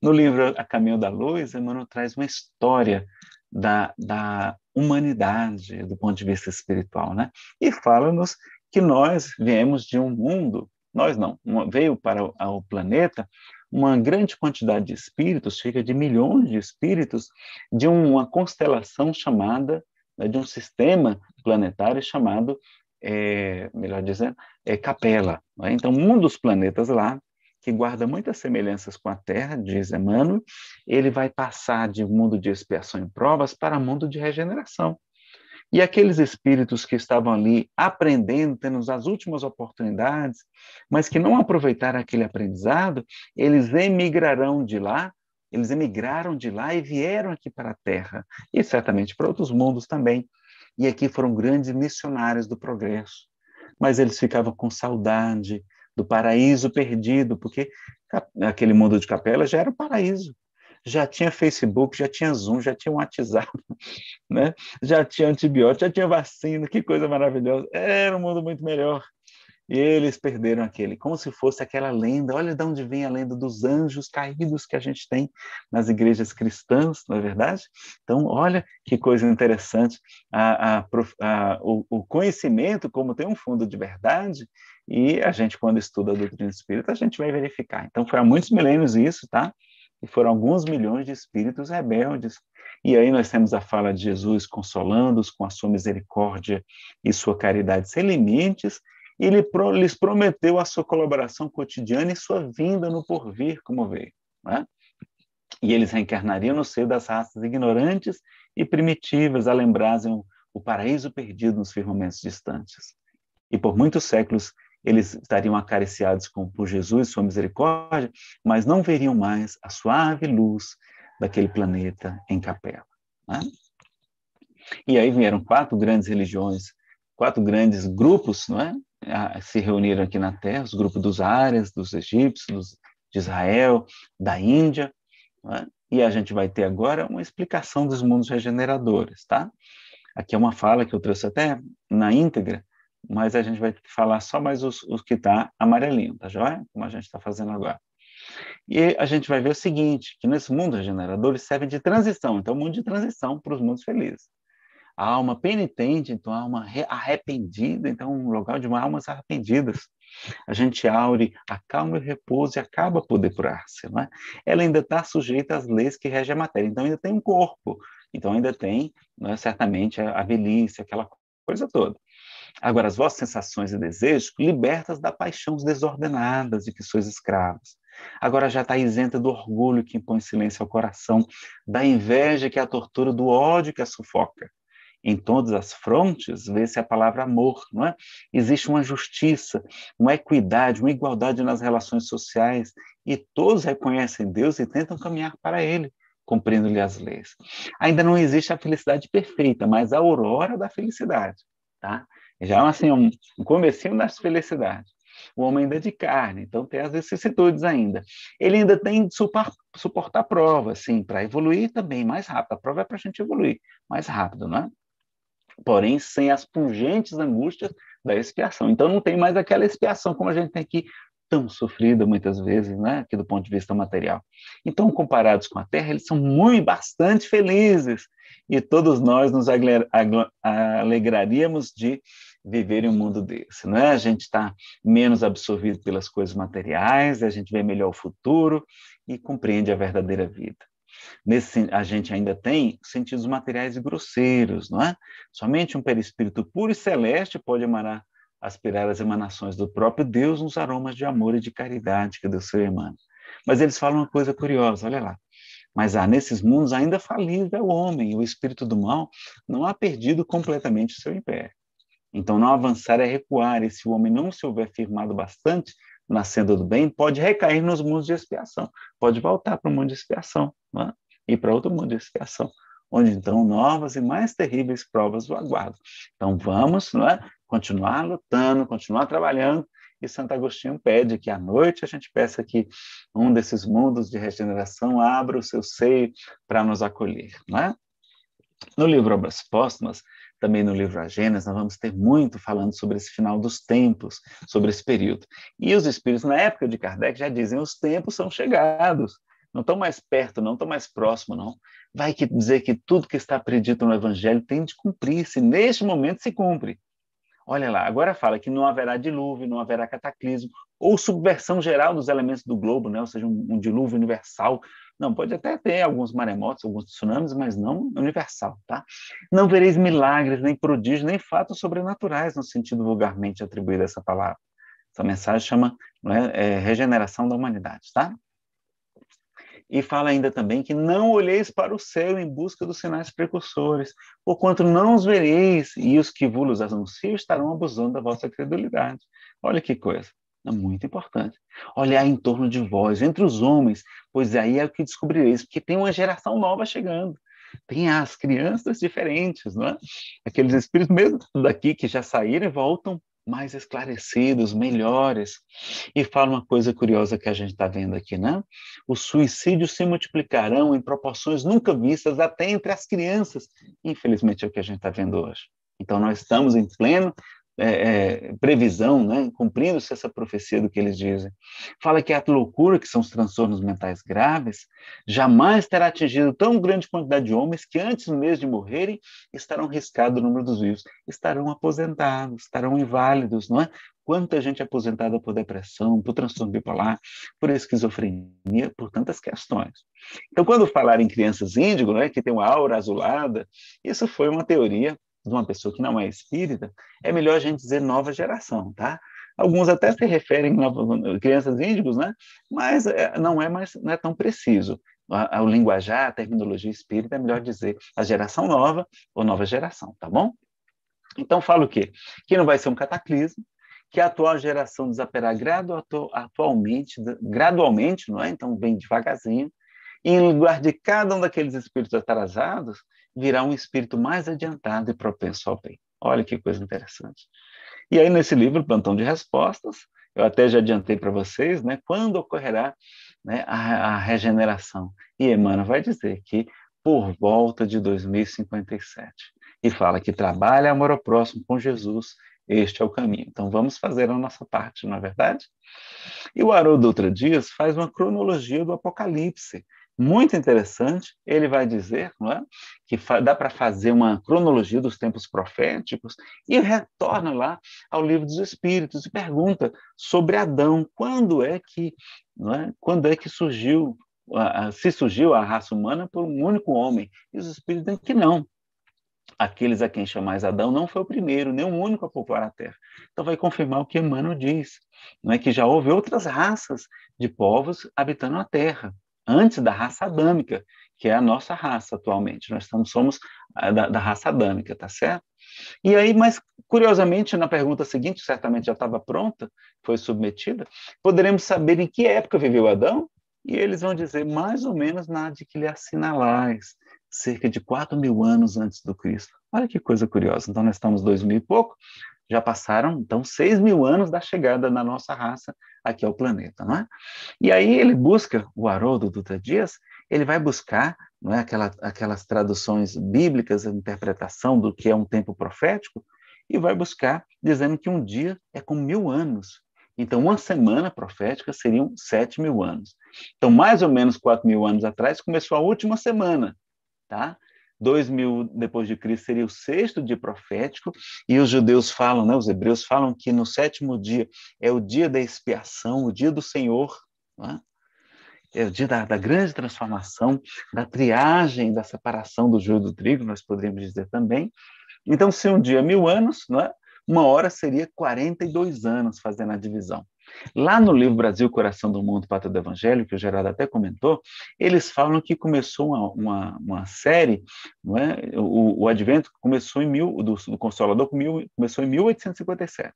No livro A Caminho da Luz, Emmanuel traz uma história da humanidade do ponto de vista espiritual, né? E fala-nos que nós viemos de um mundo, nós não, veio para o planeta uma grande quantidade de espíritos, cerca de milhões de espíritos, de uma constelação chamada, né, de um sistema planetário chamado, melhor dizendo, Capela. Né? Então, um dos planetas lá, que guarda muitas semelhanças com a Terra, diz Emmanuel, ele vai passar de mundo de expiação e provas para mundo de regeneração. E aqueles espíritos que estavam ali aprendendo, tendo as últimas oportunidades, mas que não aproveitaram aquele aprendizado, eles emigraram de lá, eles emigraram de lá e vieram aqui para a Terra, e certamente para outros mundos também. E aqui foram grandes missionários do progresso. Mas eles ficavam com saudade do paraíso perdido, porque aquele mundo de Capela já era o paraíso. Já tinha Facebook, já tinha Zoom, já tinha WhatsApp, né? Já tinha antibiótico, já tinha vacina, que coisa maravilhosa. Era um mundo muito melhor. E eles perderam aquele, como se fosse aquela lenda. Olha de onde vem a lenda dos anjos caídos que a gente tem nas igrejas cristãs, não é verdade? Então, olha que coisa interessante. O conhecimento, como tem um fundo de verdade, e a gente, quando estuda a doutrina espírita, a gente vai verificar. Então, foi há muitos milênios isso, tá? E foram alguns milhões de espíritos rebeldes. E aí nós temos a fala de Jesus consolando-os com a sua misericórdia e sua caridade sem limites, e ele lhes prometeu a sua colaboração cotidiana e sua vinda no porvir, como veio. Né? E eles reencarnariam no seio das raças ignorantes e primitivas, a lembrarem o paraíso perdido nos firmamentos distantes. E por muitos séculos eles estariam acariciados por Jesus, sua misericórdia, mas não veriam mais a suave luz daquele planeta em Capela. Né? E aí vieram 4 grandes religiões, 4 grandes grupos, não é? Se reuniram aqui na Terra, os grupos dos árias, dos egípcios, de Israel, da Índia, é? E a gente vai ter agora uma explicação dos mundos regeneradores, tá? Aqui é uma fala que eu trouxe até na íntegra, mas a gente vai falar só mais os que está amarelinho, tá joia? Como a gente está fazendo agora. E a gente vai ver o seguinte, que nesse mundo regenerador ele serve de transição, então mundo de transição para os mundos felizes. A alma penitente, então a alma arrependida, então um lugar de almas arrependidas. A gente aure, acalma e repouso e acaba por depurar-se, não é? Ela ainda está sujeita às leis que regem a matéria, então ainda tem um corpo, então ainda tem, não é, certamente, a velhice, aquela coisa toda. Agora, as vossas sensações e desejos, libertas da paixão desordenadas de que sois escravos. Agora já está isenta do orgulho que impõe silêncio ao coração, da inveja que é a tortura, do ódio que a sufoca. Em todas as frontes, vê-se a palavra amor, não é? Existe uma justiça, uma equidade, uma igualdade nas relações sociais, e todos reconhecem Deus e tentam caminhar para Ele, cumprindo-lhe as leis. Ainda não existe a felicidade perfeita, mas a aurora da felicidade, tá? Já assim, um comecinho das felicidades. O homem ainda é de carne, então tem as vicissitudes ainda. Ele ainda tem de suportar provas, sim, para evoluir também mais rápido. A prova é para a gente evoluir mais rápido, não é? Porém, sem as pungentes angústias da expiação. Então, não tem mais aquela expiação como a gente tem aqui, tão sofrida muitas vezes, né, aqui do ponto de vista material. Então, comparados com a Terra, eles são bastante felizes, e todos nós nos alegraríamos de viver em um mundo desse, não é? A gente está menos absorvido pelas coisas materiais, a gente vê melhor o futuro e compreende a verdadeira vida. A gente ainda tem sentidos materiais e grosseiros, não é? Somente um perispírito puro e celeste pode aspirar as emanações do próprio Deus nos aromas de amor e de caridade que Deus seu emana. Mas eles falam uma coisa curiosa, olha lá. Mas nesses mundos ainda falível é o homem, e o espírito do mal não há perdido completamente o seu império. Então, não avançar é recuar, e se o homem não se houver firmado bastante, na senda do bem, pode recair nos mundos de expiação, pode voltar para o mundo de expiação, não é? E para outro mundo de expiação, onde então novas e mais terríveis provas o aguardam. Então vamos, não é? Continuar lutando, continuar trabalhando, e Santo Agostinho pede que à noite a gente peça que um desses mundos de regeneração abra o seu seio para nos acolher, não é? No livro Obras Póstumas, também no livro A Gênesis, nós vamos ter muito falando sobre esse final dos tempos, sobre esse período. E os espíritos, na época de Kardec, já dizem: os tempos são chegados, não estão mais perto, não estão mais próximo, não. Vai dizer que tudo que está predito no Evangelho tem de cumprir-se, neste momento se cumpre. Olha lá, agora fala que não haverá dilúvio, não haverá cataclismo, ou subversão geral dos elementos do globo, né? Ou seja, um dilúvio universal. Não, pode até ter alguns maremotos, alguns tsunamis, mas não universal, tá? Não vereis milagres, nem prodígios, nem fatos sobrenaturais, no sentido vulgarmente atribuído a essa palavra. Essa mensagem chama, não é, regeneração da humanidade, tá? E fala ainda também que não olheis para o céu em busca dos sinais precursores, porquanto não os vereis, e os que vos anunciam estarão abusando da vossa credulidade. Olha que coisa, é muito importante. Olhar em torno de vós, entre os homens, pois aí é o que descobrireis, porque tem uma geração nova chegando. Tem as crianças diferentes, não é? Aqueles espíritos mesmo daqui que já saíram e voltam mais esclarecidos, melhores. E fala uma coisa curiosa que a gente está vendo aqui, né? Os suicídios se multiplicarão em proporções nunca vistas até entre as crianças. Infelizmente é o que a gente está vendo hoje. Então nós estamos em pleno previsão, né? Cumprindo-se essa profecia do que eles dizem. Fala que a loucura, que são os transtornos mentais graves, jamais terá atingido tão grande quantidade de homens que antes mesmo de morrerem estarão riscados o número dos vivos, estarão aposentados, estarão inválidos, não é? Quanta gente aposentada por depressão, por transtorno bipolar, por esquizofrenia, por tantas questões. Então, quando falar em crianças índigo, né, que tem uma aura azulada, isso foi uma teoria de uma pessoa que não é espírita. É melhor a gente dizer nova geração, tá? Alguns até se referem a crianças índigos, né? Mas não é tão preciso. O linguajar, a terminologia espírita, é melhor dizer a geração nova ou nova geração, tá bom? Então, fala o quê? Que não vai ser um cataclismo, que a atual geração desaperá gradualmente, não é? Então, bem devagarzinho, e em lugar de cada um daqueles espíritos atrasados, virá um espírito mais adiantado e propenso ao bem. Olha que coisa interessante. E aí, nesse livro, Plantão de Respostas, eu até já adiantei para vocês, né, quando ocorrerá, né, a regeneração. E Emmanuel vai dizer que por volta de 2057. E fala que trabalha amor ao próximo com Jesus, este é o caminho. Então, vamos fazer a nossa parte, não é verdade? E o Haroldo Dutra Dias faz uma cronologia do Apocalipse, muito interessante. Ele vai dizer, não é, que dá para fazer uma cronologia dos tempos proféticos e retorna lá ao Livro dos Espíritos e pergunta sobre Adão, quando é que, não é, quando é que surgiu, se surgiu a raça humana por um único homem? E os Espíritos dizem que não. Aqueles a quem chamais Adão não foi o primeiro, nem o único a povoar a terra. Então vai confirmar o que Emmanuel diz, não é, que já houve outras raças de povos habitando a terra, antes da raça adâmica, que é a nossa raça atualmente. Nós somos da raça adâmica, tá certo? E aí, mas curiosamente, na pergunta seguinte, certamente já estava pronta, foi submetida, poderemos saber em que época viveu Adão? E eles vão dizer mais ou menos na de que lhe assinalais, cerca de 4.000 anos antes do Cristo. Olha que coisa curiosa. Então, nós estamos 2.000 e pouco, já passaram, então, 6.000 anos da chegada da nossa raça aqui ao planeta, não é? E aí ele busca, o Haroldo Dutra Dias, ele vai buscar, não é, aquelas traduções bíblicas, a interpretação do que é um tempo profético, e vai buscar dizendo que um dia é como 1.000 anos. Então, uma semana profética seriam 7.000 anos. Então, mais ou menos 4.000 anos atrás, começou a última semana, tá? 2.000 depois de Cristo seria o sexto dia profético, e os judeus falam, né, os hebreus falam que no sétimo dia é o dia da expiação, o dia do Senhor, né? É o dia da grande transformação, da triagem, da separação do joio do trigo, nós poderíamos dizer também. Então, se um dia é 1.000 anos, não é? Uma hora seria 42 anos, fazendo a divisão. Lá no livro Brasil, Coração do Mundo, Pátria do Evangelho, que o Geraldo até comentou, eles falam que começou uma série, não é? O Advento começou do Consolador começou em 1857.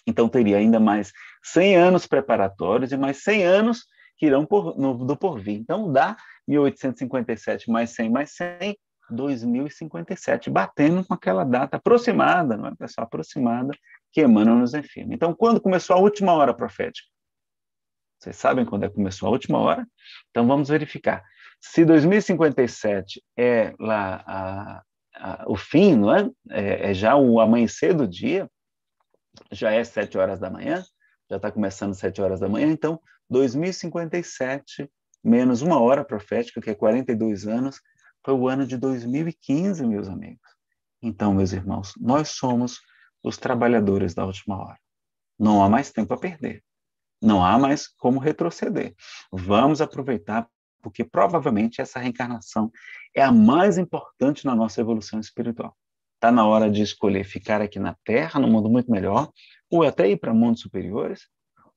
Então, teria ainda mais 100 anos preparatórios e mais 100 anos que irão do porvir. Então, dá 1857 mais 100 mais 100, 2057, batendo com aquela data aproximada, não é, pessoal? Aproximada, que Emmanuel nos afirma. Então, quando começou a última hora profética? Vocês sabem quando é que começou a última hora? Então, vamos verificar. Se 2057 é lá o fim, não é? É já o amanhecer do dia, já é 7 horas da manhã, já está começando 7 horas da manhã, então 2057 menos uma hora profética, que é 42 anos, foi o ano de 2015, meus amigos. Então, meus irmãos, nós somos os trabalhadores da última hora. Não há mais tempo a perder. Não há mais como retroceder. Vamos aproveitar, porque provavelmente essa reencarnação é a mais importante na nossa evolução espiritual. Está na hora de escolher ficar aqui na Terra, num mundo muito melhor, ou até ir para mundos superiores,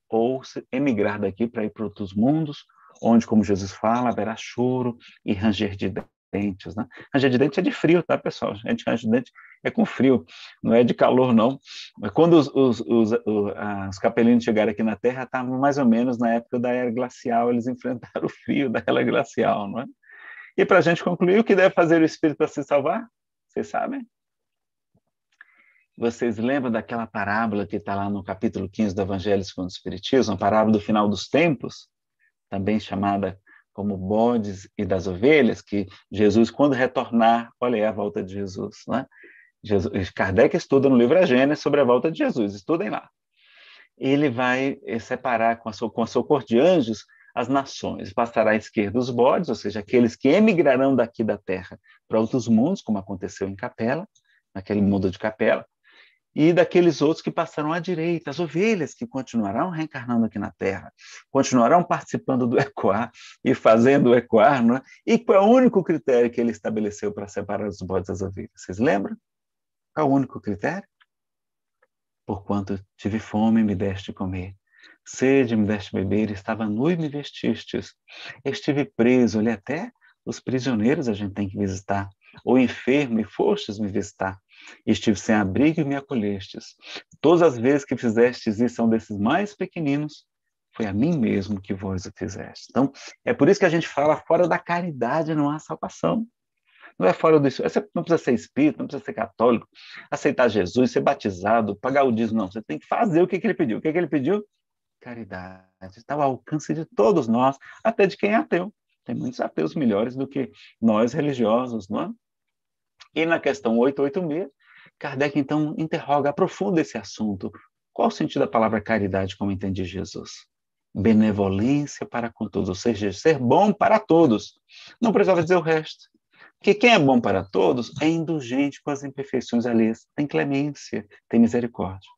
ou emigrar daqui para ir para outros mundos, onde, como Jesus fala, haverá choro e ranger de dentes. Né? Ranger de dentes é de frio, tá, pessoal? Gente, ranger de dentes é com frio, não é de calor, não. Mas quando os capelinos chegaram aqui na Terra, estavam mais ou menos na época da era glacial, eles enfrentaram o frio da era glacial, não é? E para a gente concluir, o que deve fazer o Espírito para se salvar? Vocês sabem? Vocês lembram daquela parábola que está lá no capítulo 15 do Evangelho segundo o Espiritismo, a parábola do final dos tempos, também chamada como bodes e das ovelhas, que Jesus, quando retornar, olha aí a volta de Jesus, né? Kardec estuda no livro A Gênesis sobre a volta de Jesus, estudem lá. Ele vai separar com a sua cor de anjos as nações, passará à esquerda os bodes, ou seja, aqueles que emigrarão daqui da terra para outros mundos, como aconteceu em Capela, naquele mundo de Capela, e daqueles outros que passarão à direita, as ovelhas que continuarão reencarnando aqui na Terra, continuarão participando do ecoar e fazendo o ecoar, não é? E qual é o único critério que ele estabeleceu para separar os bodes das ovelhas? Vocês lembram? Qual é o único critério? Porquanto tive fome, me deste comer. Sede, me deste beber. Estava nu e me vestistes. Estive preso, olha, até os prisioneiros a gente tem que visitar. Ou enfermo, e fostes me visitar. Estive sem abrigo e me acolhestes. Todas as vezes que fizestes isso a um desses mais pequeninos, foi a mim mesmo que vós o fizeste. Então, é por isso que a gente fala, fora da caridade não há salvação. Não é fora disso. Você não precisa ser espírita, não precisa ser católico, aceitar Jesus, ser batizado, pagar o dízimo, não. Você tem que fazer o que ele pediu. O que ele pediu? Caridade. Está ao alcance de todos nós, até de quem é ateu. Tem muitos ateus melhores do que nós religiosos, não é? E na questão 886, Kardec, então, interroga, aprofunda esse assunto. Qual o sentido da palavra caridade, como entende Jesus? Benevolência para com todos, ou seja, ser bom para todos. Não precisava dizer o resto. Porque quem é bom para todos é indulgente com as imperfeições alheias, tem clemência, tem misericórdia.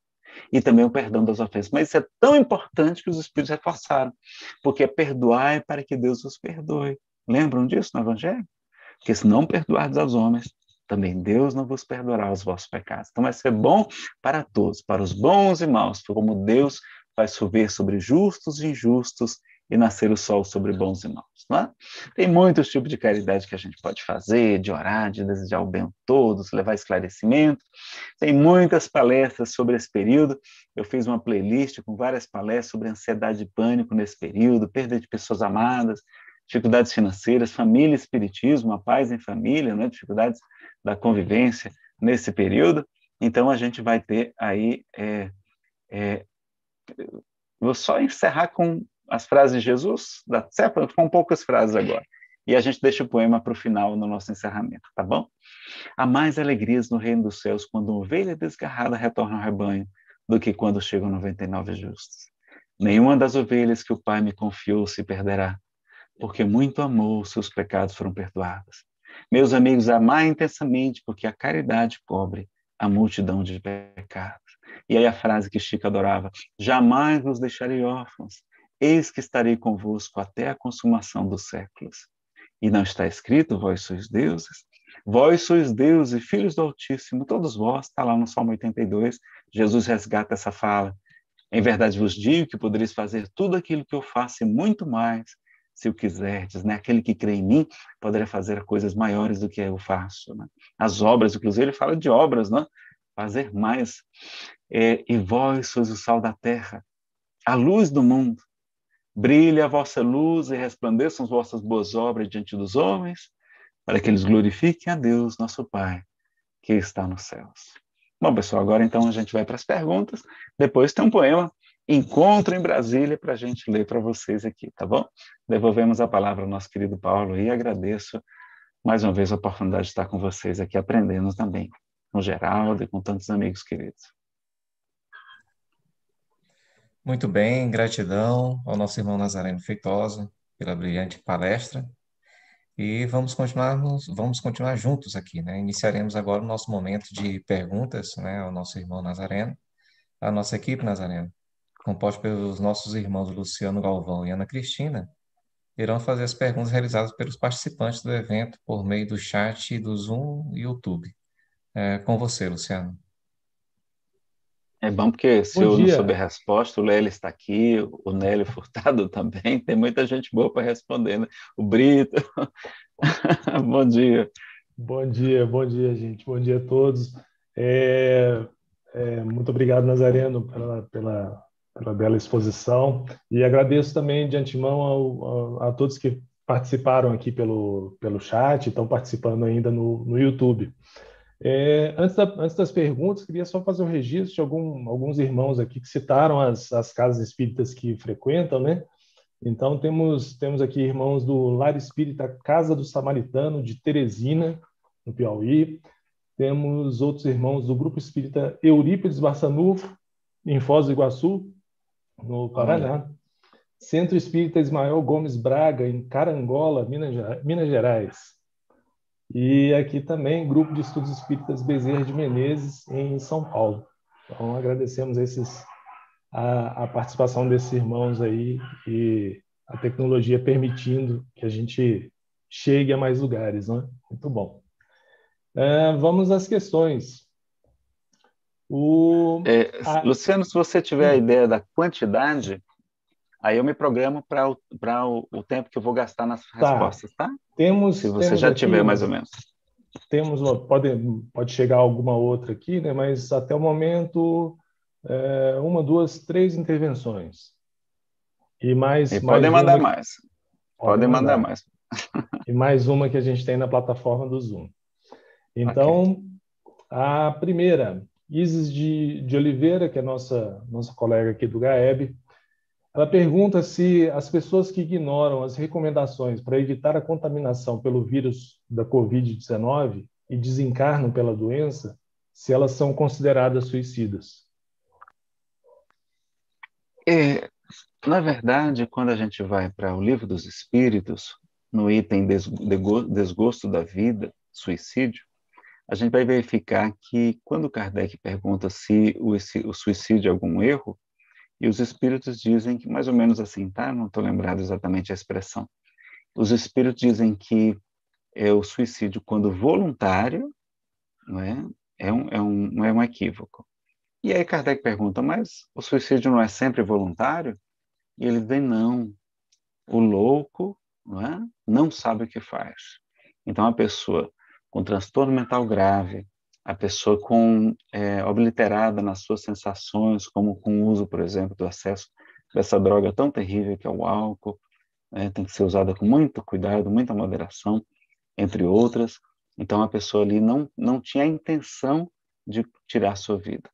E também o perdão das ofensas. Mas isso é tão importante que os Espíritos reforçaram, porque é perdoai para que Deus os perdoe. Lembram disso no Evangelho? Porque se não perdoardes aos homens, também Deus não vos perdoará os vossos pecados. Então vai ser bom para todos, para os bons e maus, como Deus faz chover sobre justos e injustos e nascer o sol sobre bons e maus. Não é? Tem muitos tipos de caridade que a gente pode fazer, de orar, de desejar o bem a todos, levar esclarecimento. Tem muitas palestras sobre esse período. Eu fiz uma playlist com várias palestras sobre ansiedade e pânico nesse período, perda de pessoas amadas, dificuldades financeiras, família e espiritismo, a paz em família, né? Dificuldades da convivência nesse período. Então, a gente vai ter aí... vou só encerrar com as frases de Jesus, dá certo? Com poucas frases agora. E a gente deixa o poema para o final no nosso encerramento, tá bom? Há mais alegrias no reino dos céus quando uma ovelha desgarrada retorna ao rebanho do que quando chegam 99 justos. Nenhuma das ovelhas que o Pai me confiou se perderá, porque muito amor, seus pecados foram perdoados. Meus amigos, amai intensamente, porque a caridade cobre a multidão de pecados. E aí a frase que Chico adorava, jamais vos deixarei órfãos, eis que estarei convosco até a consumação dos séculos. E não está escrito, vós sois deuses, filhos do Altíssimo, todos vós, está lá no Salmo 82, Jesus resgata essa fala. Em verdade vos digo que podereis fazer tudo aquilo que eu faço e muito mais, se o quiserdes, né? Aquele que crê em mim poderá fazer coisas maiores do que eu faço, né? As obras, inclusive ele fala de obras, né? fazer mais. E vós sois o sal da terra, a luz do mundo. Brilhe a vossa luz e resplandeçam as vossas boas obras diante dos homens, para que eles glorifiquem a Deus, nosso Pai, que está nos céus. Bom, pessoal, agora então a gente vai para as perguntas. Depois tem um poema, Encontro em Brasília, para a gente ler para vocês aqui, tá bom? Devolvemos a palavra ao nosso querido Paulo e agradeço mais uma vez a oportunidade de estar com vocês aqui, aprendendo também, com Geraldo e com tantos amigos queridos. Muito bem, gratidão ao nosso irmão Nazareno Feitosa pela brilhante palestra. E vamos continuar juntos aqui, né? Iniciaremos agora o nosso momento de perguntas, né, ao nosso irmão Nazareno, à nossa equipe Nazareno, composta pelos nossos irmãos Luciano Galvão e Ana Cristina, irão fazer as perguntas realizadas pelos participantes do evento por meio do chat do Zoom e YouTube. É com você, Luciano. É bom porque se Bom eu não souber dia, a resposta, o Lélio está aqui, o Nélio Furtado também, tem muita gente boa para responder, né? O Brito. Bom dia. bom dia, gente. Bom dia a todos. É, muito obrigado, Nazareno, pela bela exposição. E agradeço também de antemão a todos que participaram aqui pelo chat, estão participando ainda no YouTube. Antes das perguntas, queria só fazer um registro de alguns irmãos aqui que citaram as casas espíritas que frequentam, né? Então, temos aqui irmãos do Lar Espírita Casa do Samaritano, de Teresina, no Piauí. Temos outros irmãos do Grupo Espírita Eurípides Barçanufo, em Foz do Iguaçu, no Olha, Paraná. Centro Espírita Ismael Gomes Braga, em Carangola, Minas Gerais. E aqui também, Grupo de Estudos Espíritas Bezerra de Menezes, em São Paulo. Então, agradecemos a participação desses irmãos aí e a tecnologia permitindo que a gente chegue a mais lugares, né? Muito bom. Vamos às questões. O, a, Luciano, se você tiver a ideia da quantidade, aí eu me programo para o tempo que eu vou gastar nas tá. respostas, tá? Se você Temos já aqui tiver mais ou menos. pode chegar alguma outra aqui, né? Mas até o momento uma, duas, três intervenções e E podem mais mandar uma mais. podem Podem mandar mandar mais. e mais uma que a gente tem na plataforma do Zoom. Ok. Então, a primeira, Isis de Oliveira, que é nossa colega aqui do GAEB, ela pergunta se as pessoas que ignoram as recomendações para evitar a contaminação pelo vírus da Covid-19 e desencarnam pela doença, se elas são consideradas suicidas. E, na verdade, quando a gente vai para o Livro dos Espíritos, no item desgosto da vida, suicídio, a gente vai verificar que quando Kardec pergunta se o suicídio é algum erro, e os espíritos dizem que, mais ou menos assim, tá? Não estou lembrado exatamente a expressão. Os espíritos dizem que é o suicídio quando voluntário, não é? Não é um equívoco. E aí Kardec pergunta, mas o suicídio não é sempre voluntário? E ele diz, não, o louco, não é? Não sabe o que faz. Então, a pessoa com transtorno mental grave, a pessoa obliterada nas suas sensações, como com o uso, por exemplo, do acesso dessa droga tão terrível que é o álcool, né? Tem que ser usada com muito cuidado, muita moderação, entre outras. Então, a pessoa ali não tinha a intenção de tirar a sua vida.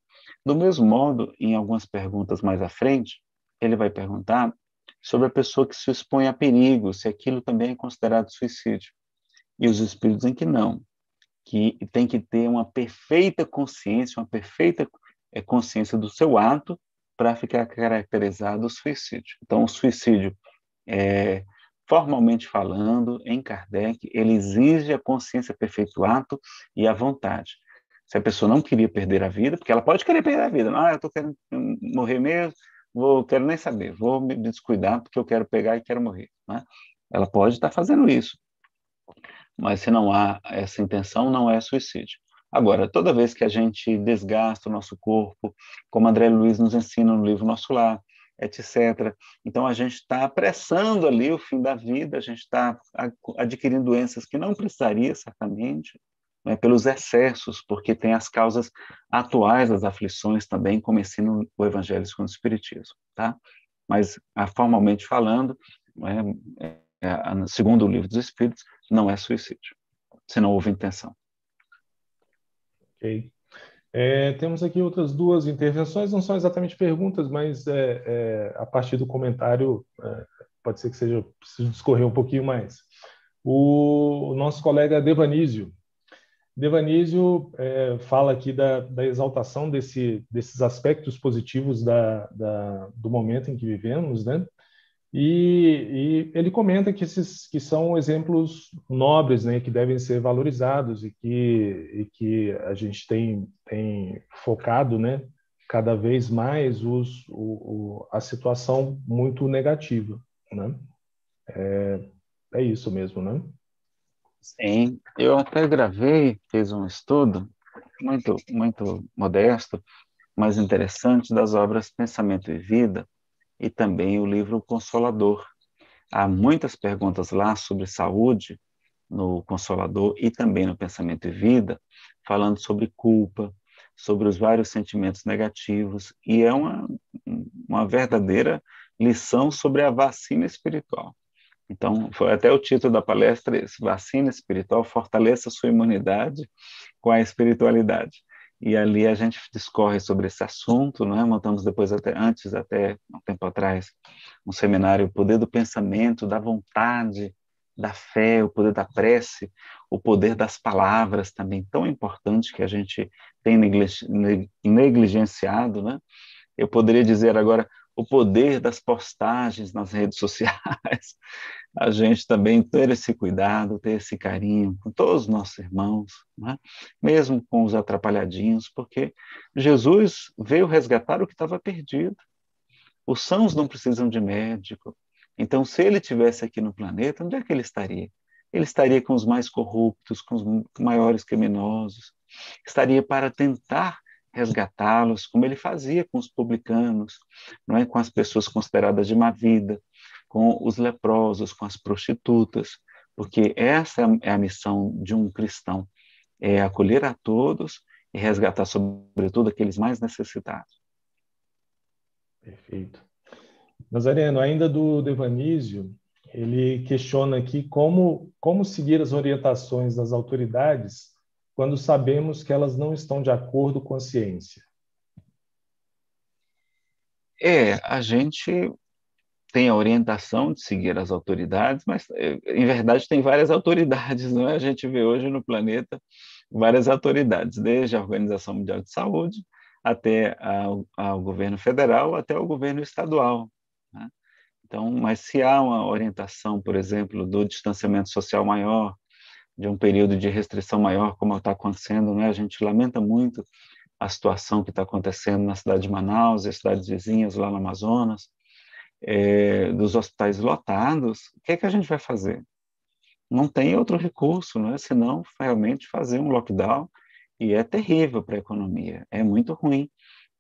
Do mesmo modo, em algumas perguntas mais à frente, ele vai perguntar sobre a pessoa que se expõe a perigo, se aquilo também é considerado suicídio. E os espíritos dizem que não, que tem que ter uma perfeita consciência, uma perfeita consciência do seu ato para ficar caracterizado o suicídio. Então, o suicídio, formalmente falando, em Kardec, ele exige a consciência perfeita do ato e a vontade. Se a pessoa não queria perder a vida, porque ela pode querer perder a vida, eu estou querendo morrer mesmo, quero nem saber, vou me descuidar porque eu quero pegar e quero morrer, né? Ela pode estar fazendo isso, mas se não há essa intenção, não é suicídio. Agora, toda vez que a gente desgasta o nosso corpo, como André Luiz nos ensina no livro Nosso Lar, etc., então a gente está apressando ali o fim da vida, a gente está adquirindo doenças que não precisaria, certamente, né, pelos excessos, porque tem as causas atuais das aflições também, como ensina o Evangelho segundo o Espiritismo, tá? Mas, formalmente falando, segundo o Livro dos Espíritos, não é suicídio, se não houve intenção. Ok. Temos aqui outras duas intervenções, não são exatamente perguntas, mas a partir do comentário pode ser que seja preciso discorrer um pouquinho mais. O nosso colega Devanísio fala aqui da exaltação desses aspectos positivos do momento em que vivemos, né? E ele comenta que que são exemplos nobres, né, que devem ser valorizados e que a gente tem focado, né, cada vez mais a situação muito negativa, né? É isso mesmo, né? Sim, eu até fiz um estudo muito, muito modesto, mas interessante, das obras Pensamento e Vida e também o livro Consolador. Há muitas perguntas lá sobre saúde no Consolador e também no Pensamento e Vida, falando sobre culpa, sobre os vários sentimentos negativos, e é uma verdadeira lição sobre a vacina espiritual. Então, foi até o título da palestra esse: Vacina Espiritual, fortaleça sua imunidade com a espiritualidade. E ali a gente discorre sobre esse assunto, não é? Montamos depois, até um tempo atrás, um seminário, o poder do pensamento, da vontade, da fé, o poder da prece, o poder das palavras também, tão importante, que a gente tem negligenciado, né? Eu poderia dizer agora o poder das postagens nas redes sociais, a gente também ter esse cuidado, ter esse carinho com todos os nossos irmãos, né? Mesmo com os atrapalhadinhos, porque Jesus veio resgatar o que estava perdido. Os sãos não precisam de médico. Então, se ele tivesse aqui no planeta, onde é que ele estaria? Ele estaria com os mais corruptos, com os maiores criminosos, estaria para tentar resgatá-los, como ele fazia com os publicanos, não é? Com as pessoas consideradas de má vida, com os leprosos, com as prostitutas, porque essa é a missão de um cristão, é acolher a todos e resgatar, sobretudo, aqueles mais necessitados. Perfeito. Nazareno, ainda do Devanísio, ele questiona aqui como seguir as orientações das autoridades quando sabemos que elas não estão de acordo com a ciência. A gente tem a orientação de seguir as autoridades, mas, em verdade, tem várias autoridades, não é? A gente vê hoje no planeta várias autoridades, desde a Organização Mundial de Saúde até ao governo federal, até o governo estadual, né? Então, mas se há uma orientação, por exemplo, do distanciamento social maior, de um período de restrição maior, como está acontecendo, né? A gente lamenta muito a situação que está acontecendo na cidade de Manaus e as cidades vizinhas lá no Amazonas, dos hospitais lotados. O que é que a gente vai fazer? Não tem outro recurso, não é? Senão realmente fazer um lockdown, e é terrível para a economia, é muito ruim.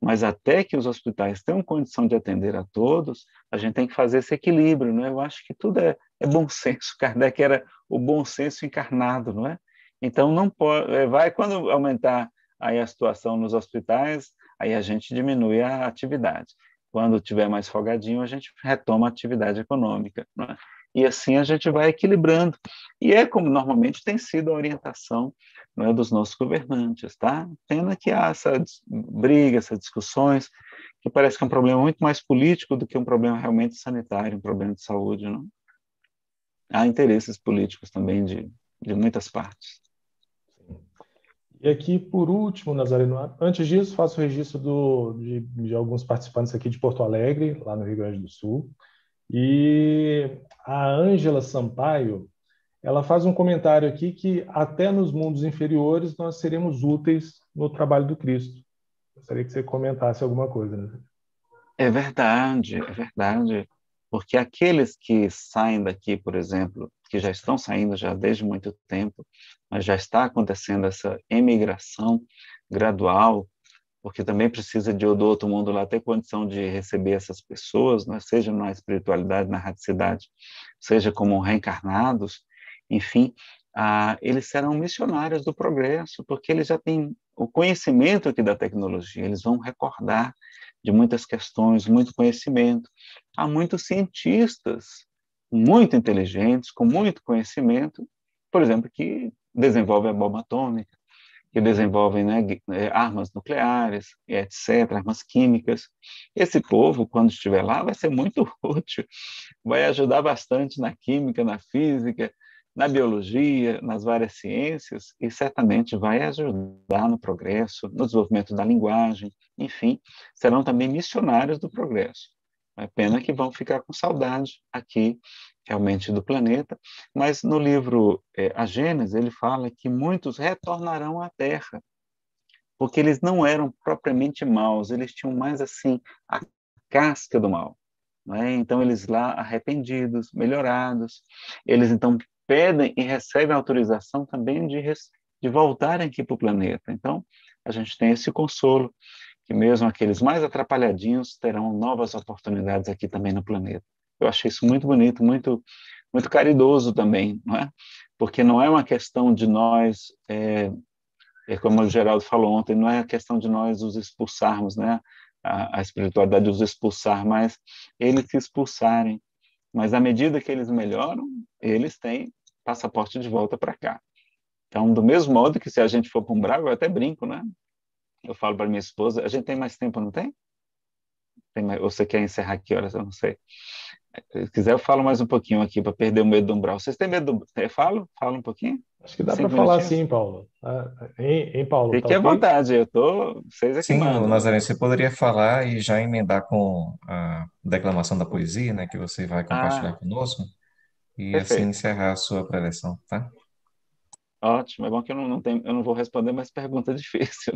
Mas até que os hospitais tenham condição de atender a todos, a gente tem que fazer esse equilíbrio, não é? Eu acho que tudo é bom senso. Kardec era o bom senso encarnado, não é? Então não pode, quando aumentar aí a situação nos hospitais, aí a gente diminui a atividade. Quando tiver mais folgadinho, a gente retoma a atividade econômica, não é? E assim a gente vai equilibrando. E é como normalmente tem sido a orientação, não é, dos nossos governantes, tá? Pena que há essa briga, essas discussões, que parece que é um problema muito mais político do que um problema realmente sanitário, um problema de saúde, não? Há interesses políticos também de muitas partes. E aqui, por último, Nazareno, antes disso, faço o registro de alguns participantes aqui de Porto Alegre, lá no Rio Grande do Sul. E a Ângela Sampaio, ela faz um comentário aqui que até nos mundos inferiores nós seremos úteis no trabalho do Cristo. Gostaria que você comentasse alguma coisa, né? É verdade, é verdade. Porque aqueles que saem daqui, por exemplo, que já estão saindo já desde muito tempo, mas já está acontecendo essa emigração gradual, porque também precisa do outro mundo lá ter condição de receber essas pessoas, né? Seja na espiritualidade, na radicidade, seja como reencarnados, enfim, eles serão missionários do progresso, porque eles já têm o conhecimento aqui da tecnologia, eles vão recordar de muitas questões, muito conhecimento. Há muitos cientistas muito inteligentes, com muito conhecimento, por exemplo, que desenvolvem a bomba atômica, que desenvolvem, né, armas nucleares, etc., armas químicas. Esse povo, quando estiver lá, vai ser muito útil, vai ajudar bastante na química, na física, na biologia, nas várias ciências, e certamente vai ajudar no progresso, no desenvolvimento da linguagem, enfim, serão também missionários do progresso. É pena que vão ficar com saudade aqui, realmente, do planeta, mas no livro A Gênesis, ele fala que muitos retornarão à Terra, porque eles não eram propriamente maus, eles tinham mais, assim, a casca do mal. Né? Então, eles lá, arrependidos, melhorados, eles, então, pedem e recebem autorização também de voltarem aqui para o planeta. Então, a gente tem esse consolo, que mesmo aqueles mais atrapalhadinhos terão novas oportunidades aqui também no planeta. Eu achei isso muito bonito, muito, muito caridoso também, não é? Porque não é uma questão de nós, como o Geraldo falou ontem, não é a questão de nós os expulsarmos, né? A espiritualidade os expulsar, mas eles se expulsarem. Mas à medida que eles melhoram, eles têm passaporte de volta para cá. Então, do mesmo modo que se a gente for para um bravo, eu até brinco, né? Eu falo para minha esposa, a gente tem mais tempo, não tem? Ou você quer encerrar que horas? Eu não sei. Se quiser, eu falo mais um pouquinho aqui para perder o medo do umbral. Vocês têm medo do... Eu falo? Falo um pouquinho? Acho que dá para 5 falar minutinhos? sim, Paulo. Hein, Paulo, tá Fique à ok? vontade, vocês é que Sim, o mandam. Nazareno, você poderia falar e já emendar com a declamação da poesia, né, que você vai compartilhar Ah, conosco, e assim perfeito. encerrar a sua preleção, tá? Ótimo. É bom que eu não vou responder mais pergunta difícil.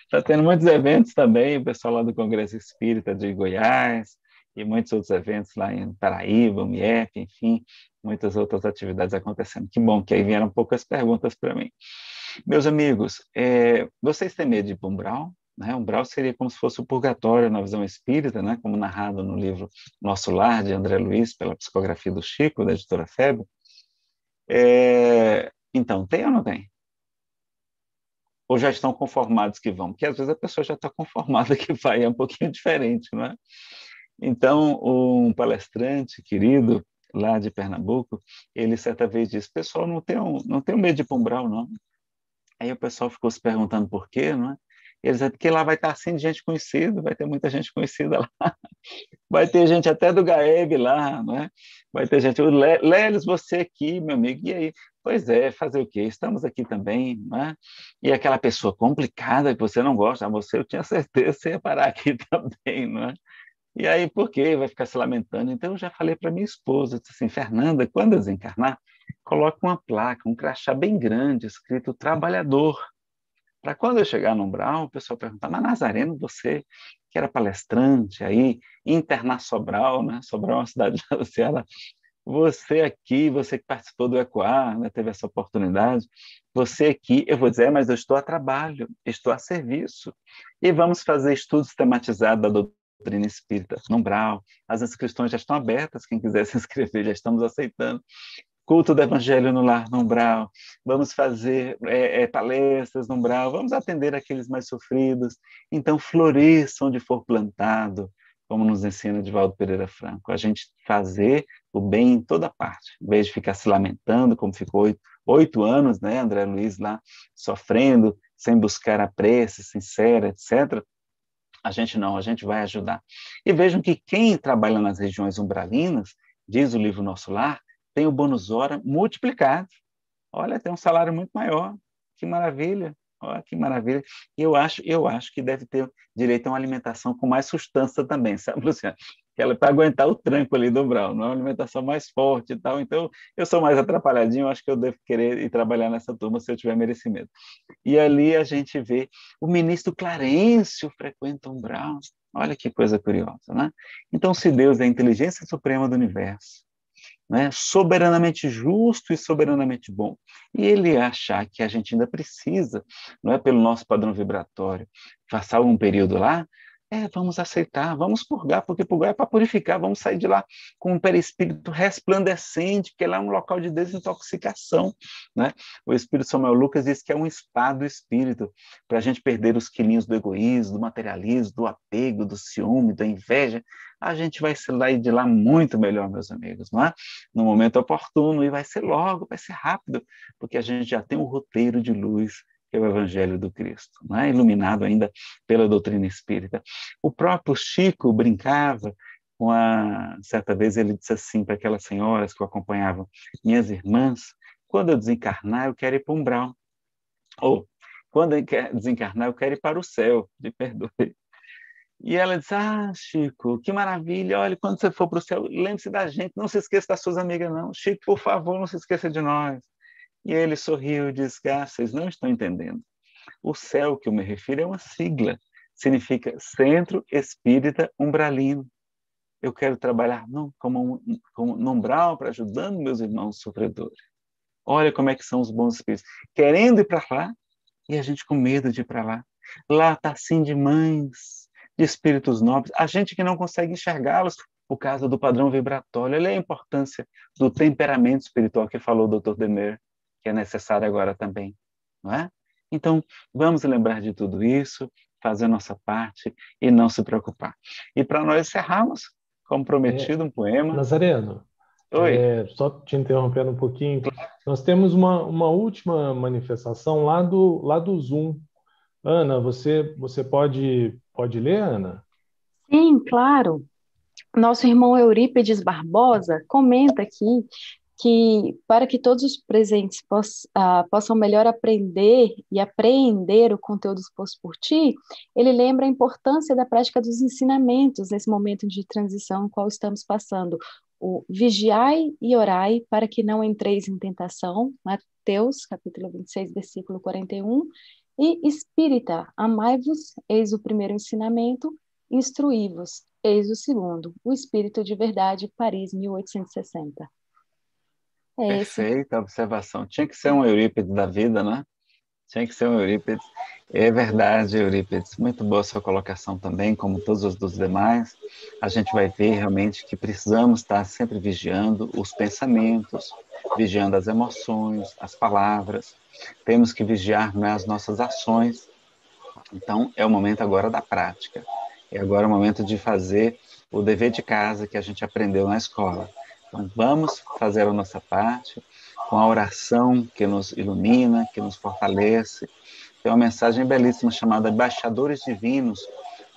Está tendo muitos eventos também, o pessoal lá do Congresso Espírita de Goiás e muitos outros eventos lá em Paraíba, MIEP, enfim, muitas outras atividades acontecendo. Que bom que aí vieram poucas perguntas para mim. Meus amigos, vocês têm medo de ir para umbral? Né? Umbral seria como se fosse o purgatório na visão espírita, né? Como narrado no livro Nosso Lar, de André Luiz, pela psicografia do Chico, da editora Febre. Então, tem ou não tem? Ou já estão conformados que vão? Porque às vezes a pessoa já está conformada que vai, é um pouquinho diferente, não é? Então, um palestrante querido lá de Pernambuco, ele certa vez disse, pessoal, não tenho medo de ir para umbral, não. Aí o pessoal ficou se perguntando por quê, não é? Eles é porque lá vai estar assim de gente conhecida, vai ter muita gente conhecida lá. Vai ter gente até do Gaeb lá, não é? Vai ter gente, Lelis, você aqui, meu amigo, e aí? Pois é, fazer o quê? Estamos aqui também, não é? E aquela pessoa complicada que você não gosta, você, eu tinha certeza que você ia parar aqui também, não é? E aí, por quê? Vai ficar se lamentando. Então, eu já falei para minha esposa, disse assim, Fernanda, quando eu desencarnar, coloque uma placa, um crachá bem grande, escrito trabalhador, para quando eu chegar no umbral, o pessoal perguntar, mas Nazareno, você que era palestrante aí, internar Sobral, né? Sobral é uma cidade da Ceará. Você aqui, você que participou do ECOAR, né? Teve essa oportunidade, você aqui, eu vou dizer, mas eu estou a trabalho, estou a serviço. E vamos fazer estudo sistematizado da doutrina espírita no umbral. As inscrições já estão abertas, quem quiser se inscrever, já estamos aceitando. Culto do Evangelho no Lar, no Umbral, vamos fazer palestras no Umbral, vamos atender aqueles mais sofridos. Então, floresça onde for plantado, como nos ensina Divaldo Pereira Franco, a gente fazer o bem em toda parte, em vez de ficar se lamentando, como ficou 8 anos, né, André Luiz lá, sofrendo, sem buscar a prece sincera, etc., a gente vai ajudar. E vejam que quem trabalha nas regiões umbralinas, diz o livro Nosso Lar, tem o bônus hora multiplicado. Olha, tem um salário muito maior. Que maravilha. Olha que maravilha. E eu acho que deve ter direito a uma alimentação com mais sustância também, sabe, Luciano? Que ela para aguentar o tranco ali do umbral, não é uma alimentação mais forte e tal. Então, eu sou mais atrapalhadinho, eu acho que eu devo querer ir trabalhar nessa turma se eu tiver merecimento. E ali a gente vê o ministro Clarencio frequenta o umbral. Olha que coisa curiosa, né? Então, se Deus é a inteligência suprema do universo, né, soberanamente justo e soberanamente bom, e ele achar que a gente ainda precisa, não é pelo nosso padrão vibratório, passar algum período lá, Vamos aceitar, vamos purgar, porque purgar é para purificar, vamos sair de lá com um perispírito resplandecente, porque lá é um local de desintoxicação, né? O Espírito Samuel Lucas diz que é um spa do espírito, para a gente perder os quilinhos do egoísmo, do materialismo, do apego, do ciúme, da inveja. A gente vai sair de lá muito melhor, meus amigos, não é? No momento oportuno, e vai ser logo, vai ser rápido, porque a gente já tem um roteiro de luz, que é o Evangelho do Cristo, não é? Iluminado ainda pela doutrina espírita. O próprio Chico brincava certa vez ele disse assim para aquelas senhoras que o acompanhavam: minhas irmãs, quando eu desencarnar, eu quero ir para o umbral. Ou, quando eu desencarnar, eu quero ir para o céu, me perdoe. E ela disse: Chico, que maravilha, olha, quando você for para o céu, lembre-se da gente, não se esqueça das suas amigas, não. Chico, por favor, não se esqueça de nós. E ele sorriu e disse: vocês não estão entendendo. O céu que eu me refiro é uma sigla, significa Centro Espírita Umbralino. Eu quero trabalhar como no umbral, para ajudando meus irmãos sofredores. Olha como é que são os bons espíritos, querendo ir para lá, e a gente com medo de ir para lá. Lá está assim de mães, de espíritos nobres, a gente que não consegue enxergá-los por causa do padrão vibratório. Olha a importância do temperamento espiritual que falou o Dr. Demer, que é necessário agora também, não é? Então, vamos lembrar de tudo isso, fazer a nossa parte e não se preocupar. E para nós encerrarmos, como prometido, um poema. Nazareno, Oi. só te interrompendo um pouquinho, nós temos uma última manifestação lá do Zoom. Ana, você pode ler, Ana? Sim, claro. Nosso irmão Eurípides Barbosa comenta aqui que para que todos os presentes possam melhor aprender e apreender o conteúdo exposto por ti, ele lembra a importância da prática dos ensinamentos nesse momento de transição no qual estamos passando. O vigiai e orai para que não entreis em tentação, Mateus, capítulo 26, versículo 41, e espírita, amai-vos, eis o primeiro ensinamento, instruí-vos, eis o segundo, o Espírito de Verdade, Paris, 1860. É esse. Perfeita observação. Tinha que ser um Eurípides da vida, né? Tinha que ser um Eurípides. É verdade, Eurípides. Muito boa sua colocação também, como todos os dos demais. A gente vai ver realmente que precisamos estar sempre vigiando os pensamentos, vigiando as emoções, as palavras. Temos que vigiar, né, as nossas ações. Então, é o momento agora da prática. É agora o momento de fazer o dever de casa que a gente aprendeu na escola. Então, vamos fazer a nossa parte com a oração que nos ilumina, que nos fortalece. Tem uma mensagem belíssima chamada Baixadores Divinos,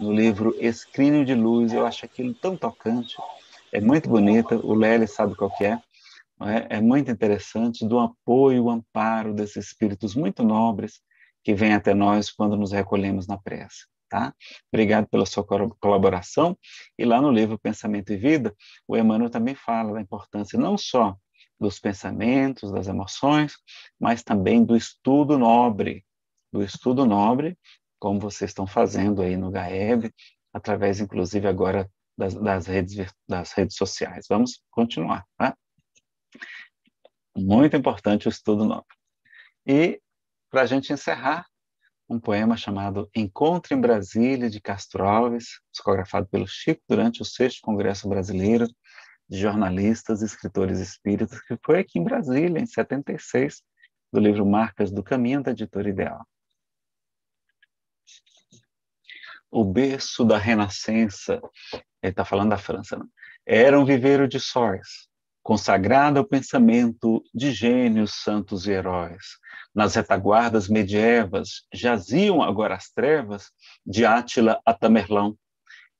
no livro Escrínio de Luz. Eu acho aquilo tão tocante. É muito bonita, o Lely sabe qual que é. É muito interessante, do apoio, o amparo desses espíritos muito nobres que vêm até nós quando nos recolhemos na prece. Tá? Obrigado pela sua colaboração. E lá no livro Pensamento e Vida, o Emmanuel também fala da importância não só dos pensamentos, das emoções, mas também do estudo nobre, como vocês estão fazendo aí no GAEB, através, inclusive, agora das redes sociais. Vamos continuar, tá? Muito importante o estudo nobre. E, para a gente encerrar, um poema chamado Encontro em Brasília, de Castro Alves, psicografado pelo Chico durante o 6º Congresso Brasileiro de Jornalistas e Escritores Espíritas, que foi aqui em Brasília, em 76, do livro Marcas do Caminho, da Editora Ideal. O berço da renascença, ele está falando da França, né? Era um viveiro de sóis, consagrado ao pensamento de gênios, santos e heróis. Nas retaguardas medievas jaziam agora as trevas de Átila a Tamerlão.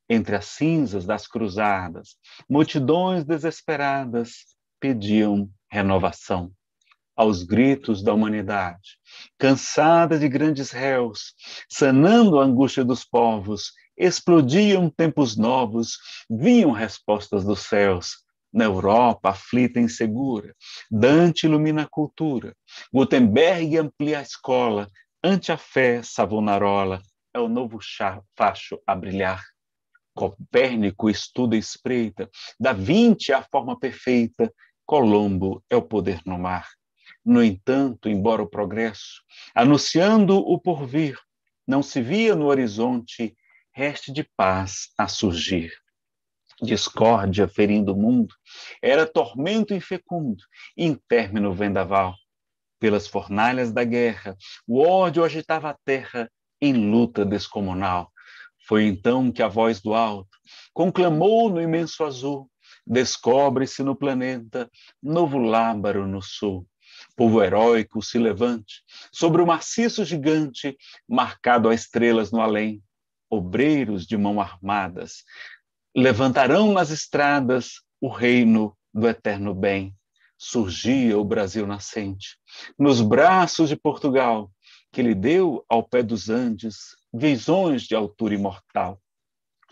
Entre as cinzas das cruzadas, multidões desesperadas pediam renovação. Aos gritos da humanidade, cansada de grandes réus, sanando a angústia dos povos, explodiam tempos novos, vinham respostas dos céus. Na Europa, aflita e insegura, Dante ilumina a cultura, Gutenberg amplia a escola, ante a fé, Savonarola é o novo facho a brilhar. Copérnico estuda e espreita, Da Vinci a forma perfeita, Colombo é o poder no mar. No entanto, embora o progresso, anunciando o porvir, não se via no horizonte reste de paz a surgir. Discórdia ferindo o mundo, era tormento infecundo, intérmino vendaval. Pelas fornalhas da guerra, o ódio agitava a terra em luta descomunal. Foi então que a voz do alto conclamou no imenso azul: descobre-se no planeta novo Lábaro no sul. Povo heróico se levante sobre o maciço gigante, marcado a estrelas no além. Obreiros de mão armadas levantarão nas estradas o reino do eterno bem. Surgia o Brasil nascente, nos braços de Portugal, que lhe deu ao pé dos Andes visões de altura imortal.